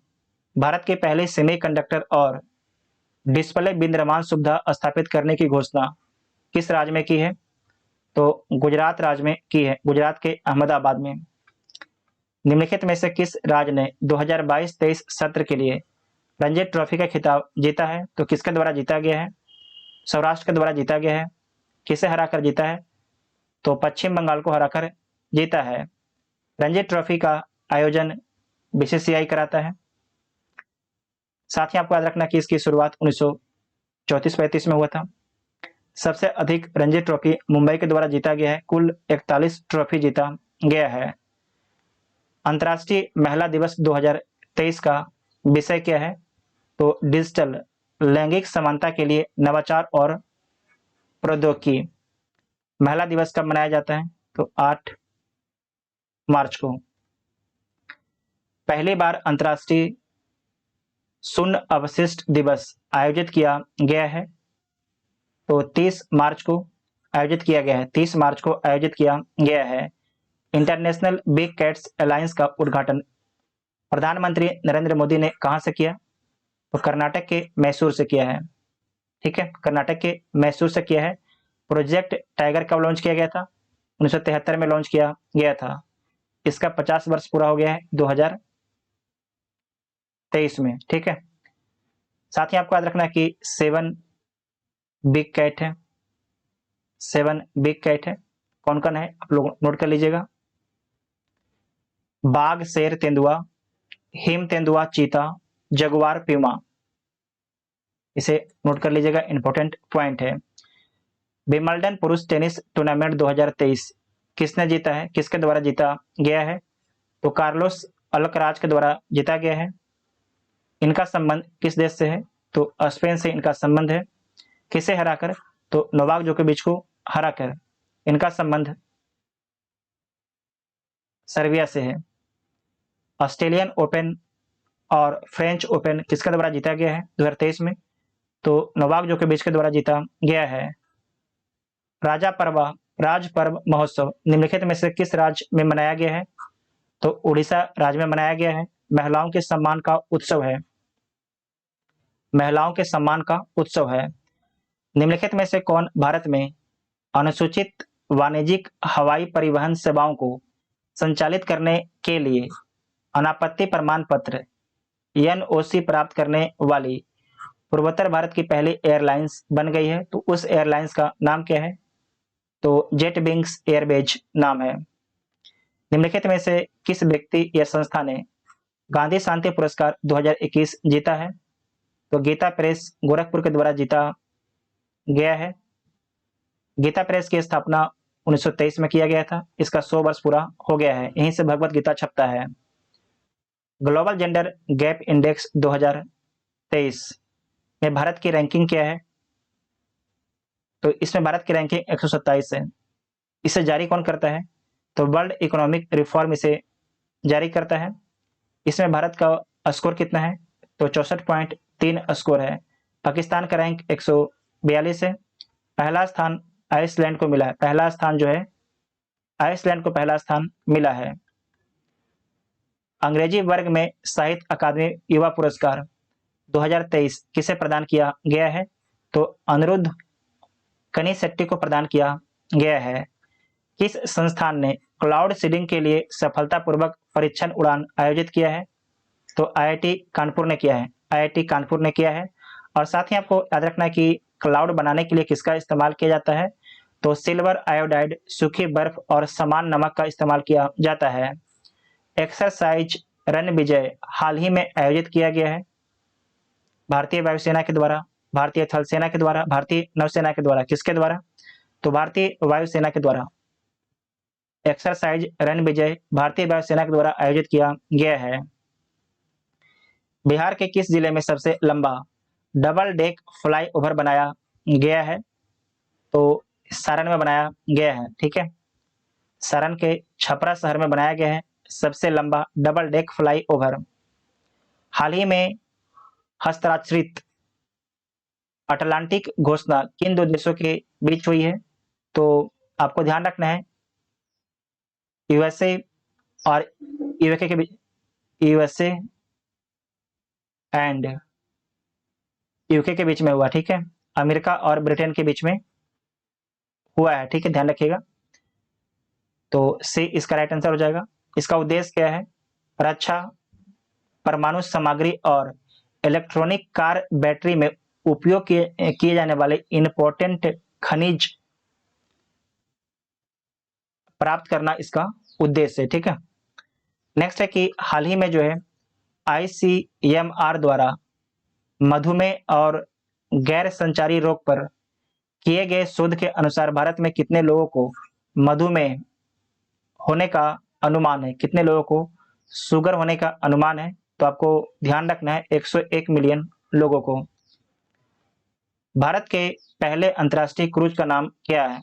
भारत के पहले सेमीकंडक्टर और डिस्प्ले विनिर्माण सुविधा स्थापित करने की घोषणा किस राज्य में की है? तो गुजरात राज्य में की है, गुजरात के अहमदाबाद में। निम्नलिखित में से किस राज्य ने 2022-23 सत्र के लिए रणजी ट्रॉफी का खिताब जीता है? तो किसके द्वारा जीता गया है? सौराष्ट्र के द्वारा जीता गया है। किसे हराकर जीता है? तो पश्चिम बंगाल को हराकर जीता है। रणजी ट्रॉफी का आयोजन बीसीसीआई कराता है। साथ ही आपको याद रखना कि इसकी शुरुआत 1934-35 में हुआ था। सबसे अधिक रणजी ट्रॉफी मुंबई के द्वारा जीता गया है, कुल 41 ट्रॉफी जीता गया है। अंतर्राष्ट्रीय महिला दिवस 2023 का विषय क्या है? तो डिजिटल लैंगिक समानता के लिए नवाचार और प्रौद्योगिकी। महिला दिवस कब मनाया जाता है? तो 8 मार्च को। पहली बार अंतर्राष्ट्रीय शून्य अवशिष्ट दिवस आयोजित किया गया है, तो 30 मार्च को आयोजित किया गया है, 30 मार्च को आयोजित किया गया है। इंटरनेशनल बिग कैट्स अलायंस का उद्घाटन प्रधानमंत्री नरेंद्र मोदी ने कहां से किया? तो कर्नाटक के मैसूर से किया है, ठीक है, कर्नाटक के मैसूर से किया है। प्रोजेक्ट टाइगर कब लॉन्च किया गया था? 1973 में लॉन्च किया गया था। इसका 50 वर्ष पूरा हो गया है 2023 में, ठीक है। साथ ही आपको याद रखना कि 7 बिग कैट है, 7 बिग कैट है। कौन कौन है आप लोग नोट कर लीजिएगा। बाघ, शेर, तेंदुआ, हिम तेंदुआ, चीता, जगुआर, प्यूमा। इसे नोट कर लीजिएगा, इंपॉर्टेंट पॉइंट है। विंबलडन पुरुष टेनिस टूर्नामेंट 2023 किसने जीता है? किसके द्वारा जीता गया है? तो कार्लोस अल्कराज के द्वारा जीता गया है। इनका संबंध किस देश से है? तो स्पेन से इनका संबंध है। किसे हराकर? तो नोवाक जोकोविच को हराकर। इनका संबंध सर्बिया से है। ऑस्ट्रेलियन ओपन और फ्रेंच ओपन किसके द्वारा जीता गया है 2023 में? तो नोवाक जोकोविच के द्वारा जीता गया है। राज पर्व महोत्सव निम्नलिखित में से किस राज्य में मनाया गया है? तो उड़ीसा राज्य में मनाया गया है। महिलाओं के सम्मान का उत्सव है, महिलाओं के सम्मान का उत्सव है। निम्नलिखित में से कौन भारत में अनुसूचित वाणिज्यिक हवाई परिवहन सेवाओं को संचालित करने के लिए अनापत्ति प्रमाण पत्र एनओसी प्राप्त करने वाली पूर्वोत्तर भारत की पहली एयरलाइंस बन गई है? तो उस एयरलाइंस का नाम क्या है? तो जेट विंग्स एयरवेज नाम है। निम्नलिखित में से किस व्यक्ति या संस्था ने गांधी शांति पुरस्कार 2021 जीता है? तो गीता प्रेस गोरखपुर के द्वारा जीता गया है। गीता प्रेस की स्थापना 1923 में किया गया था। इसका 100 वर्ष पूरा हो गया है, यहीं से भगवत गीता छपता है। ग्लोबल जेंडर गैप इंडेक्स 2023 में भारत की रैंकिंग क्या है? तो इसमें भारत की रैंकिंग 127 है। इसे जारी कौन करता है? तो वर्ल्ड इकोनॉमिक रिफॉर्म इसे जारी करता है। इसमें भारत का स्कोर कितना है? तो 64.3 स्कोर है। पाकिस्तान का रैंक 142 है। पहला स्थान आइसलैंड को मिला है, पहला स्थान जो है आइसलैंड को पहला स्थान मिला है। अंग्रेजी वर्ग में साहित्य अकादमी युवा पुरस्कार 2023 किसे प्रदान किया गया है? तो अनिरुद्ध कनिसेट्टी को प्रदान किया गया है। किस संस्थान ने क्लाउड सीडिंग के लिए सफलतापूर्वक परीक्षण उड़ान आयोजित किया है? तो आईआईटी कानपुर ने किया है, आईआईटी कानपुर ने किया है। और साथ ही आपको याद रखना है कि क्लाउड बनाने के लिए किसका इस्तेमाल किया जाता है? तो सिल्वर आयोडाइड, सूखी बर्फ और समान नमक का इस्तेमाल किया जाता है। एक्सरसाइज रन विजय हाल ही में आयोजित किया गया है भारतीय वायुसेना के द्वारा, भारतीय थल सेना के द्वारा, भारतीय नौसेना के द्वारा। किसके द्वारा? तो भारतीय वायुसेना के द्वारा। एक्सरसाइज रन विजय भारतीय वायुसेना के द्वारा आयोजित किया गया है। बिहार के किस जिले में सबसे लंबा डबल डेक फ्लाई ओवर बनाया गया है? तो सारण में बनाया गया है। ठीक है, सारण के छपरा शहर में बनाया गया है सबसे लंबा डबल डेक फ्लाई ओवर। हाल ही में हस्ताक्षरित अटलांटिक घोषणा किन दो देशों के बीच हुई है? तो आपको ध्यान रखना है यूएसए और यूके के बीच, यूएसए एंड यूके के बीच में हुआ। ठीक है, अमेरिका और ब्रिटेन के बीच में हुआ है। ठीक है, ध्यान रखिएगा। तो सी इसका राइट आंसर हो जाएगा। इसका उद्देश्य क्या है? रक्षा, परमाणु सामग्री और इलेक्ट्रॉनिक कार बैटरी में उपयोग किए जाने वाले इंपॉर्टेंट खनिज प्राप्त करना इसका उद्देश्य है। ठीक है, नेक्स्ट है कि हाल ही में जो है आईसीएमआर द्वारा मधुमेह और गैर संचारी रोग पर किए गए शोध के अनुसार भारत में कितने लोगों को मधुमेह होने का अनुमान है? कितने लोगों को शुगर होने का अनुमान है? तो आपको ध्यान रखना है 101 मिलियन लोगों को। भारत के पहले अंतर्राष्ट्रीय क्रूज का नाम क्या है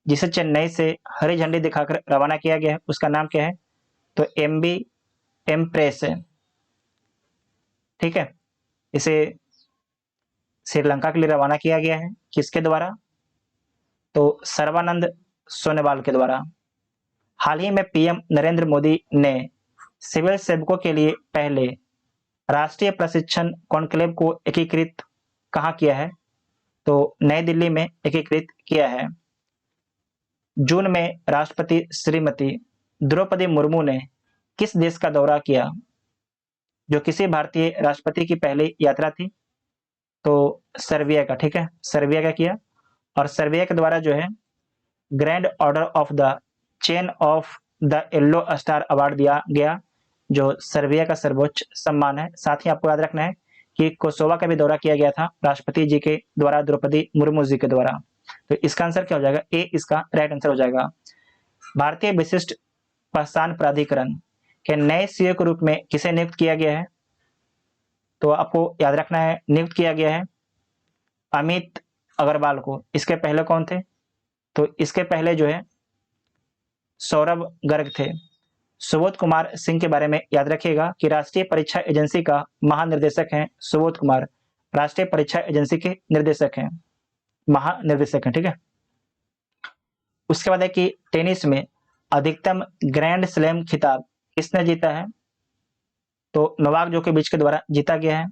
जिसे चेन्नई से हरी झंडी दिखाकर रवाना किया गया है? उसका नाम क्या है? तो एमबी एम्प्रेस है। ठीक है, इसे श्रीलंका के लिए रवाना किया गया है। किसके द्वारा? तो सर्बानंद सोनोवाल के द्वारा। हाल ही में पीएम नरेंद्र मोदी ने सिविल सेवकों के लिए पहले राष्ट्रीय प्रशिक्षण कॉन्क्लेव को एकीकृत कहाँ किया है? तो नई दिल्ली में एकीकृत किया है। जून में राष्ट्रपति श्रीमती द्रौपदी मुर्मू ने किस देश का दौरा किया जो किसी भारतीय राष्ट्रपति की पहली यात्रा थी? तो सर्बिया का। ठीक है, सर्बिया का किया। और सर्बिया के द्वारा जो है grand order of the chain of the yellow star award दिया गया जो सर्बिया का सर्वोच्च सम्मान है। साथ ही आपको याद रखना है कि कोसोवा का भी दौरा किया गया था राष्ट्रपति जी के द्वारा, द्रौपदी मुर्मू जी के द्वारा। तो इसका आंसर क्या हो जाएगा? ए इसका राइट आंसर हो जाएगा। भारतीय विशिष्ट पहचान प्राधिकरण के नए सीईओ के रूप में किसे नियुक्त किया गया है? तो आपको याद रखना है नियुक्त किया गया है अमित अग्रवाल को। इसके पहले कौन थे? तो इसके पहले जो है सौरभ गर्ग थे। सुबोध कुमार सिंह के बारे में याद रखिएगा कि राष्ट्रीय परीक्षा एजेंसी का महानिर्देशक हैं सुबोध कुमार, राष्ट्रीय परीक्षा एजेंसी के निर्देशक हैं, महानिर्देशक हैं। ठीक है, उसके बाद है कि टेनिस में अधिकतम ग्रैंड स्लैम खिताब किसने जीता है? तो नोवाक जोकोविच के द्वारा जीता गया है।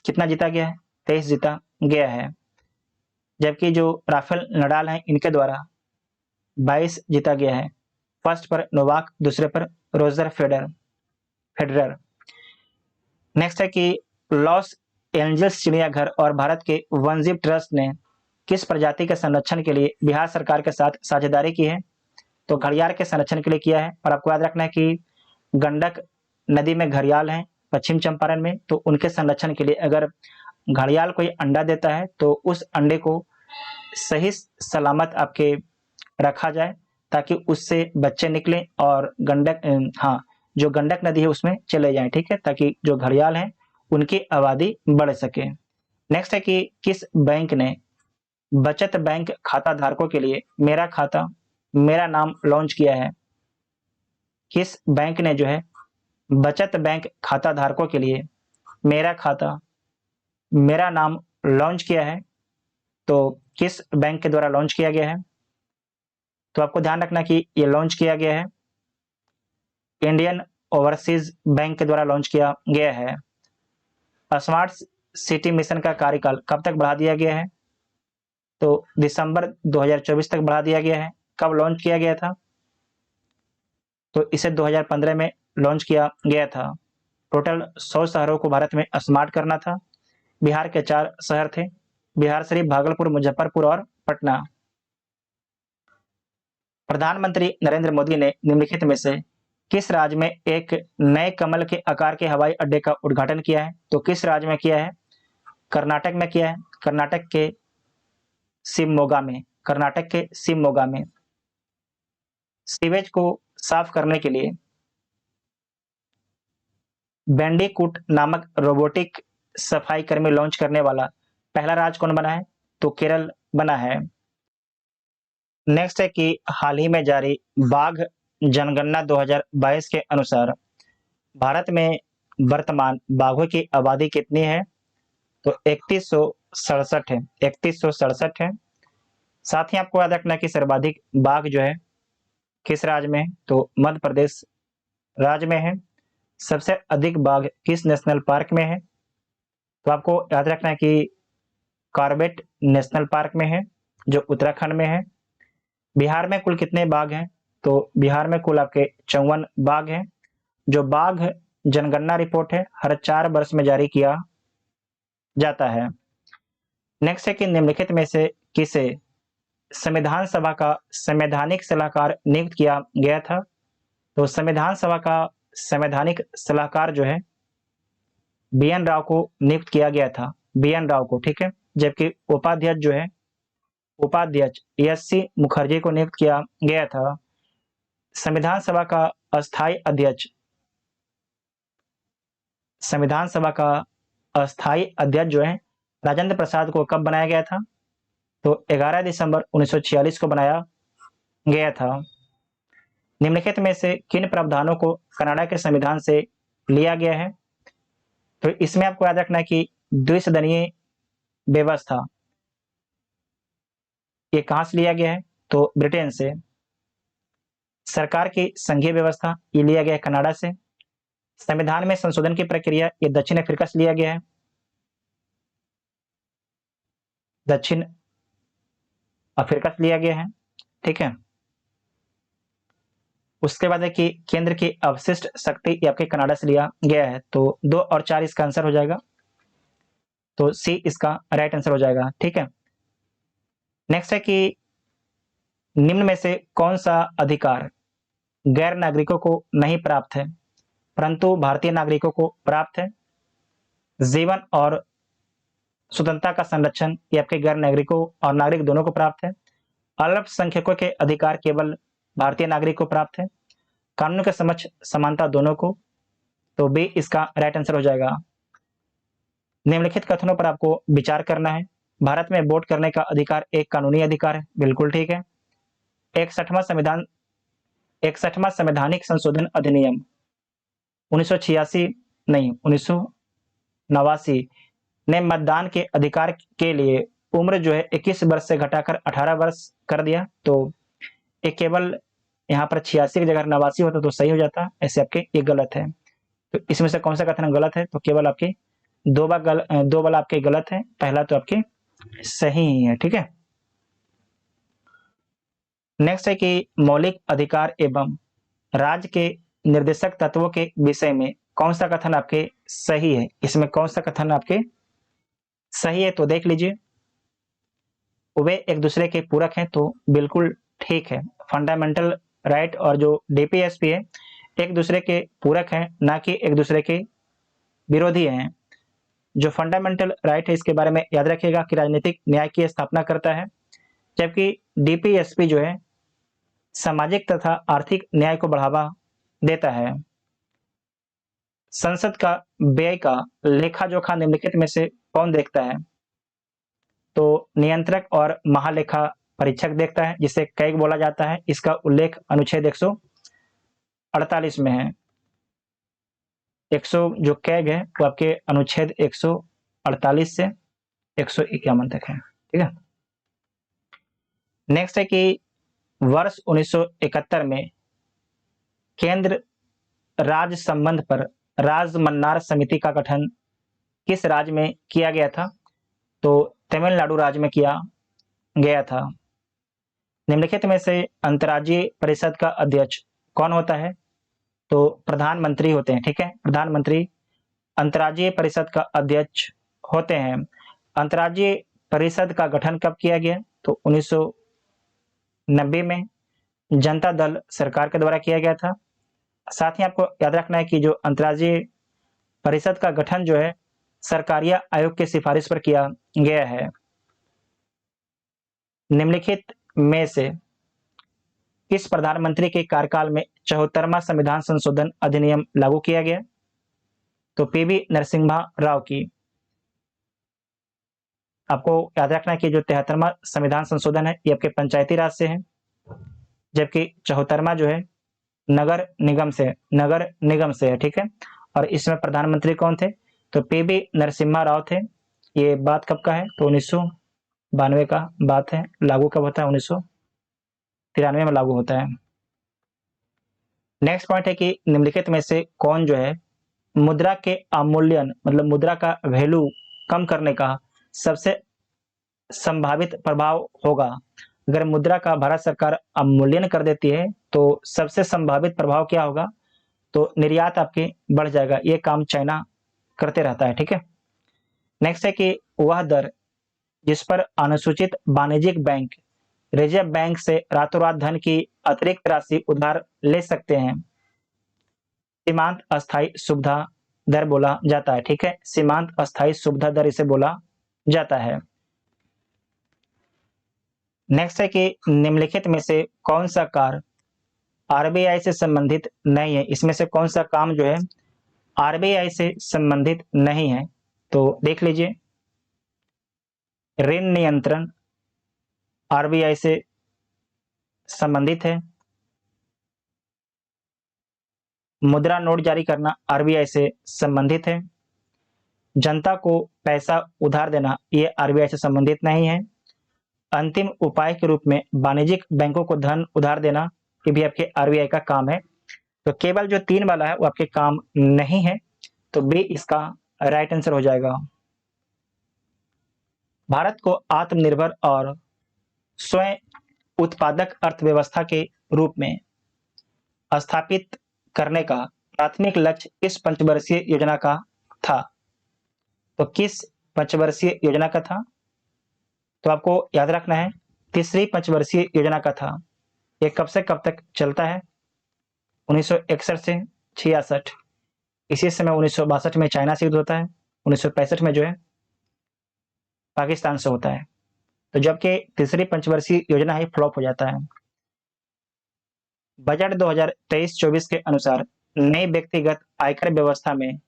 कितना जीता गया है? 23 जीता गया है। जबकि जो राफेल नडाल हैं इनके द्वारा 22 जीता गया है। फर्स्ट पर नोवाक, दूसरे पर रोजर फेडरर। नेक्स्ट है कि लॉस एंजल्स चिड़ियाघर और भारत के वनजीव ट्रस्ट ने किस प्रजाति के संरक्षण के लिए बिहार सरकार के साथ साझेदारी की है? तो घड़ियाल के संरक्षण के लिए किया है। और आपको याद रखना है कि गंडक नदी में घड़ियाल हैं पश्चिम चंपारण में, तो उनके संरक्षण के लिए अगर घड़ियाल कोई अंडा देता है तो उस अंडे को सही सलामत आपके रखा जाए ताकि उससे बच्चे निकले और जो गंडक नदी है उसमें चले जाएं। ठीक है, ताकि जो घड़ियाल हैं उनकी आबादी बढ़ सके। नेक्स्ट है कि किस बैंक ने बचत बैंक खाता धारकों के लिए मेरा खाता मेरा नाम लॉन्च किया है? किस बैंक ने जो है बचत बैंक खाता धारकों के लिए मेरा खाता मेरा नाम लॉन्च किया है? तो किस बैंक के द्वारा लॉन्च किया गया है? तो आपको ध्यान रखना कि ये लॉन्च किया गया है इंडियन ओवरसीज बैंक के द्वारा लॉन्च किया गया है। स्मार्ट सिटी मिशन का कार्यकाल कब तक बढ़ा दिया गया है? तो दिसंबर 2024 तक बढ़ा दिया गया है। कब लॉन्च किया गया था? तो इसे 2015 में लॉन्च किया गया था। टोटल 100 शहरों को भारत में स्मार्ट करना था। बिहार के 4 शहर थे, बिहार शरीफ, भागलपुर, मुजफ्फरपुर और पटना। प्रधानमंत्री नरेंद्र मोदी ने निम्नलिखित में से किस राज्य में एक नए कमल के आकार के हवाई अड्डे का उद्घाटन किया है? तो किस राज्य में किया है? कर्नाटक में किया है। कर्नाटक के शिवमोगा में। कर्नाटक के शिवमोगा में सीवेज को साफ करने के लिए बैंडीकूट नामक रोबोटिक सफाई कर्मी लॉन्च करने वाला पहला राज्य कौन बना है? तो केरल बना है। नेक्स्ट है कि हाल ही में जारी बाघ जनगणना 2022 के अनुसार भारत में वर्तमान बाघों की आबादी कितनी है? तो 3167 है। 3167 है। साथ ही आपको याद रखना कि सर्वाधिक बाघ जो है किस राज्य में है? तो मध्य प्रदेश राज्य में है। सबसे अधिक बाघ किस नेशनल पार्क में है? तो आपको याद रखना है कि कॉर्बेट नेशनल पार्क में है, जो उत्तराखंड में है। बिहार में कुल कितने बाघ हैं? तो बिहार में कुल आपके 54 बाघ हैं। जो बाघ जनगणना रिपोर्ट है हर 4 वर्ष में जारी किया जाता है। नेक्स्ट है कि निम्नलिखित में से किसे संविधान सभा का संवैधानिक सलाहकार नियुक्त किया गया था? तो संविधान सभा का संवैधानिक सलाहकार जो है बी.एन. राव को नियुक्त किया गया था। बी.एन. राव को, ठीक है। जबकि उपाध्यक्ष जो है उपाध्यक्ष एस.सी. मुखर्जी को नियुक्त किया गया था। संविधान सभा का अस्थायी अध्यक्ष संविधान सभा का अस्थायी अध्यक्ष जो है राजेंद्र प्रसाद को कब बनाया गया था? तो 11 दिसंबर 1946 को बनाया गया था। निम्नलिखित में से किन प्रावधानों को कनाडा के संविधान से लिया गया है? तो इसमें आपको याद रखना है कि द्विसदनीय व्यवस्था ये कहां से लिया गया है? तो ब्रिटेन से। सरकार की संघीय व्यवस्था ये लिया गया है कनाडा से। संविधान में संशोधन की प्रक्रिया ये दक्षिण अफ्रीका से लिया गया है। दक्षिण अफ्रीका से लिया गया है, ठीक है। उसके बाद है कि केंद्र की अवशिष्ट शक्ति ये आपके कनाडा से लिया गया है। तो 2 और 4 इसका आंसर हो जाएगा। तो सी इसका राइट आंसर हो जाएगा, ठीक है। नेक्स्ट है कि निम्न में से कौन सा अधिकार गैर नागरिकों को नहीं प्राप्त है परंतु भारतीय नागरिकों को प्राप्त है? जीवन और स्वतंत्रता का संरक्षण ये आपके गैर नागरिकों और नागरिक दोनों को प्राप्त है। अल्पसंख्यकों के अधिकार केवल भारतीय नागरिक को प्राप्त है। कानून के समक्ष समानता दोनों को। तो बी इसका राइट आंसर हो जाएगा। निम्नलिखित कथनों पर आपको विचार करना है। भारत में वोट करने का अधिकार एक कानूनी अधिकार है, बिल्कुल ठीक है। 61वां संवैधानिक संशोधन अधिनियम 1986 नहीं 1989 ने मतदान के अधिकार के लिए उम्र जो है 21 वर्ष से घटाकर 18 वर्ष कर दिया। तो ये केवल यहाँ पर 86 की जगह 89 होता तो सही हो जाता, ऐसे आपके ये गलत है। तो इसमें से कौन सा कथन गलत है? तो केवल आपके दो वाला आपके गलत है, पहला तो आपके सही ही है, ठीक है। नेक्स्ट है कि मौलिक अधिकार एवं राज्य के निर्देशक तत्वों के विषय में कौन सा कथन आपके सही है? इसमें कौन सा कथन आपके सही है? तो देख लीजिए, वे एक दूसरे के पूरक हैं, तो बिल्कुल ठीक है। फंडामेंटल राइट और जो डीपीएसपी है एक दूसरे के पूरक हैं, ना कि एक दूसरे के विरोधी हैं। जो फंडामेंटल राइट है इसके बारे में याद रखिएगा कि राजनीतिक न्याय की स्थापना करता है, जबकि डीपीएसपी जो है सामाजिक तथा आर्थिक न्याय को बढ़ावा देता है। संसद का व्यय का लेखा जोखा निम्नलिखित में से कौन देखता है? तो नियंत्रक और महालेखा परीक्षक देखता है, जिसे कैग बोला जाता है। इसका उल्लेख अनुच्छेद 148 में है। 100 जो कैग है वो आपके अनुच्छेद 148 से 151 तक है, ठीक है। नेक्स्ट है कि वर्ष 1971 में केंद्र राज्य संबंध पर राजमन्नार समिति का गठन किस राज्य में किया गया था? तो तमिलनाडु राज्य में किया गया था। निम्नलिखित में से अंतर्राज्यीय परिषद का अध्यक्ष कौन होता है? तो प्रधानमंत्री होते हैं, ठीक है। प्रधानमंत्री अंतर्राज्यीय परिषद का अध्यक्ष होते हैं। अंतर्राज्यीय परिषद का गठन कब किया गया? तो 1990 में। जनता दल सरकार के द्वारा किया गया था। साथ ही आपको याद रखना है कि जो अंतर्राज्यीय परिषद का गठन जो है सरकारिया आयोग की सिफारिश पर किया गया है। निम्नलिखित में से किस प्रधानमंत्री के कार्यकाल में 74वां संविधान संशोधन अधिनियम लागू किया गया? तो पीवी नरसिम्हा राव की। आपको याद रखना है कि जो 73वां संविधान संशोधन है ये आपके पंचायती राज से है, जबकि 74वां जो है नगर निगम से है। ठीक है, और इसमें प्रधानमंत्री कौन थे? तो पीवी नरसिम्हा राव थे। ये बात कब का है? तो 1992 का बात है। लागू कब होता है? 1993 में लागू होता है। नेक्स्ट पॉइंट है कि निम्नलिखित में से कौन जो है मुद्रा के अवमूल्यन मतलब मुद्रा का वैल्यू कम करने का सबसे संभावित प्रभाव होगा? अगर मुद्रा का भारत सरकार अवमूल्यन कर देती है तो सबसे संभावित प्रभाव क्या होगा? तो निर्यात आपकी बढ़ जाएगा। ये काम चाइना करते रहता है। ठीक है, नेक्स्ट है कि वह दर जिस पर अनुसूचित वाणिज्यिक बैंक रिजर्व बैंक से रातों रात धन की अतिरिक्त राशि उधार ले सकते हैं, सीमांत अस्थायी सुविधा दर बोला जाता है। ठीक है, सीमांत अस्थायी सुविधा दर इसे बोला जाता है। नेक्स्ट है कि निम्नलिखित में से कौन सा कार्य आरबीआई से संबंधित नहीं है? इसमें से कौन सा काम जो है आरबीआई से संबंधित नहीं है? तो देख लीजिए, ऋण नियंत्रण आरबीआई से संबंधित है, मुद्रा नोट जारी करना आरबीआई से संबंधित है, जनता को पैसा उधार देना ये आरबीआई से संबंधित नहीं है, अंतिम उपाय के रूप में वाणिज्यिक बैंकों को धन उधार देना ये भी आपके आरबीआई का काम है। तो केवल जो 3 वाला है वो आपके काम नहीं है, तो बी इसका राइट आंसर हो जाएगा। भारत को आत्मनिर्भर और स्वयं उत्पादक अर्थव्यवस्था के रूप में स्थापित करने का प्राथमिक लक्ष्य इस पंचवर्षीय योजना का था। तो किस पंचवर्षीय योजना का था? तो आपको याद रखना है तीसरी पंचवर्षीय योजना का था। ये कब से कब तक चलता है? 1961 से 66। इसी समय 1962 में चाइना से युद्ध होता है, 1965 में जो है पाकिस्तान से होता है। तो जबकि तीसरी पंचवर्षीय योजना ही फ्लॉप हो जाता है। बजट 2023-24 के अनुसार नई व्यक्तिगत आयकर व्यवस्था में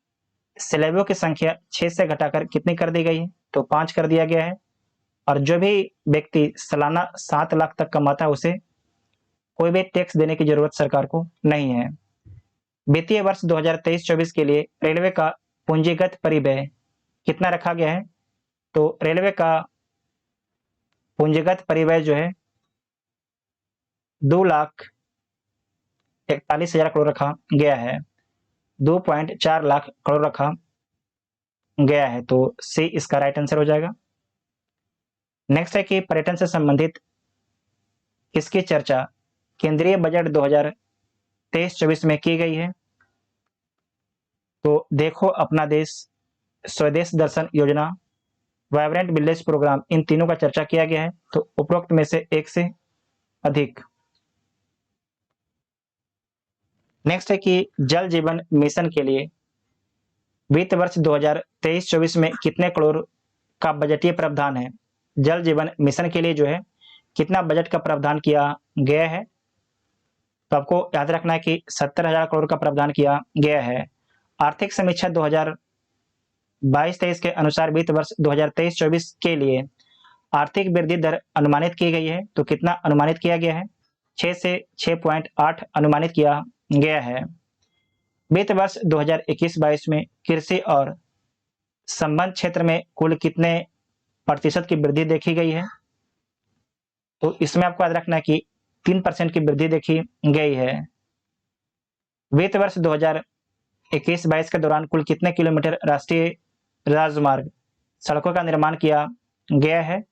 स्लैबों की संख्या 6 से घटाकर कितनी कर दी गई है? तो 5 कर दिया गया है। और जो भी व्यक्ति सालाना 7 लाख तक कमाता है उसे कोई भी टैक्स देने की जरूरत सरकार को नहीं है। वित्तीय वर्ष 2023-24 के लिए रेलवे का पूंजीगत परिव्यय कितना रखा गया है? तो रेलवे का पूंजीगत परिव्यय जो है 2,41,000 करोड़ रखा गया है, 2.4 लाख करोड़ रखा गया है। तो सी इसका राइट आंसर हो जाएगा। नेक्स्ट है कि पर्यटन से संबंधित किसकी चर्चा केंद्रीय बजट 2023-24 में की गई है? तो देखो अपना देश, स्वदेश दर्शन योजना, वाइब्रेंट विलेज प्रोग्राम, इन तीनों का चर्चा किया गया है। तो उपरोक्त में से एक से अधिक। नेक्स्ट है कि जल जीवन मिशन के लिए वित्त वर्ष 2023-24 में कितने करोड़ का बजटीय प्रावधान है? जल जीवन मिशन के लिए जो है कितना बजट का प्रावधान किया गया है? तो आपको याद रखना है कि 70,000 करोड़ का प्रावधान किया गया है। आर्थिक समीक्षा 2022-23 के अनुसार वित्त वर्ष 2023-24 के लिए आर्थिक वृद्धि दर अनुमानित की गई है। तो कितना अनुमानित किया गया है? 6 से 6.8 अनुमानित किया गया है। वित्त वर्ष 2021-22 में कृषि और संबंध क्षेत्र में कुल कितने प्रतिशत की वृद्धि देखी गई है? तो इसमें आपको याद रखना है कि 3% की वृद्धि देखी गई है। वित्त वर्ष 2021-22 के दौरान कुल कितने किलोमीटर राष्ट्रीय राजमार्ग सड़कों का निर्माण किया गया है?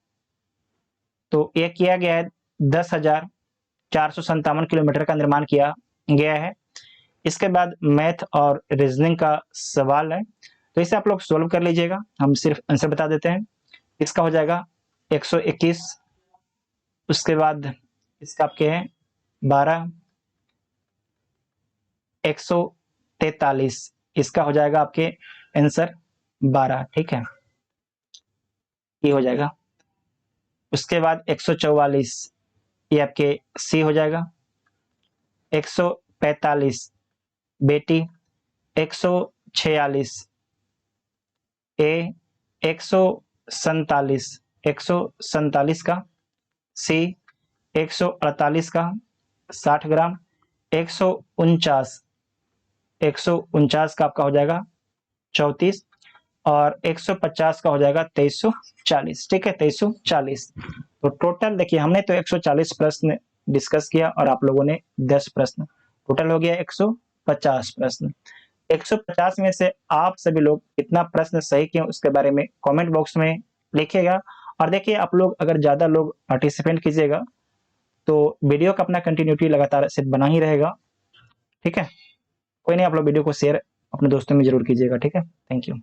तो यह किया गया है 10,457 किलोमीटर का निर्माण किया गया है। इसके बाद मैथ और रीजनिंग का सवाल है, तो इसे आप लोग सोल्व कर लीजिएगा, हम सिर्फ आंसर बता देते हैं। इसका हो जाएगा 121। उसके बाद इसका आपके हैं 12, 143, इसका हो जाएगा आपके आंसर 12। ठीक है, ये हो जाएगा। उसके बाद 144, ये आपके सी हो जाएगा। 145 बेटी। 146 ए। 147, 147 का सी। 148 का 60 ग्राम। 149, 149 का आपका हो जाएगा 34, और 150 का हो जाएगा 2340। ठीक है, 2340। तो टोटल देखिए, हमने तो 140 प्रश्न डिस्कस किया और आप लोगों ने 10 प्रश्न, टोटल हो गया 150 प्रश्न। 150 में से आप सभी लोग कितना प्रश्न सही किए उसके बारे में कमेंट बॉक्स में लिखिएगा। और देखिए, आप लोग अगर ज़्यादा लोग पार्टिसिपेंट कीजिएगा तो वीडियो का अपना कंटिन्यूटी लगातार से बना ही रहेगा। ठीक है, कोई नहीं, आप लोग वीडियो को शेयर अपने दोस्तों में जरूर कीजिएगा। ठीक है, थैंक यू।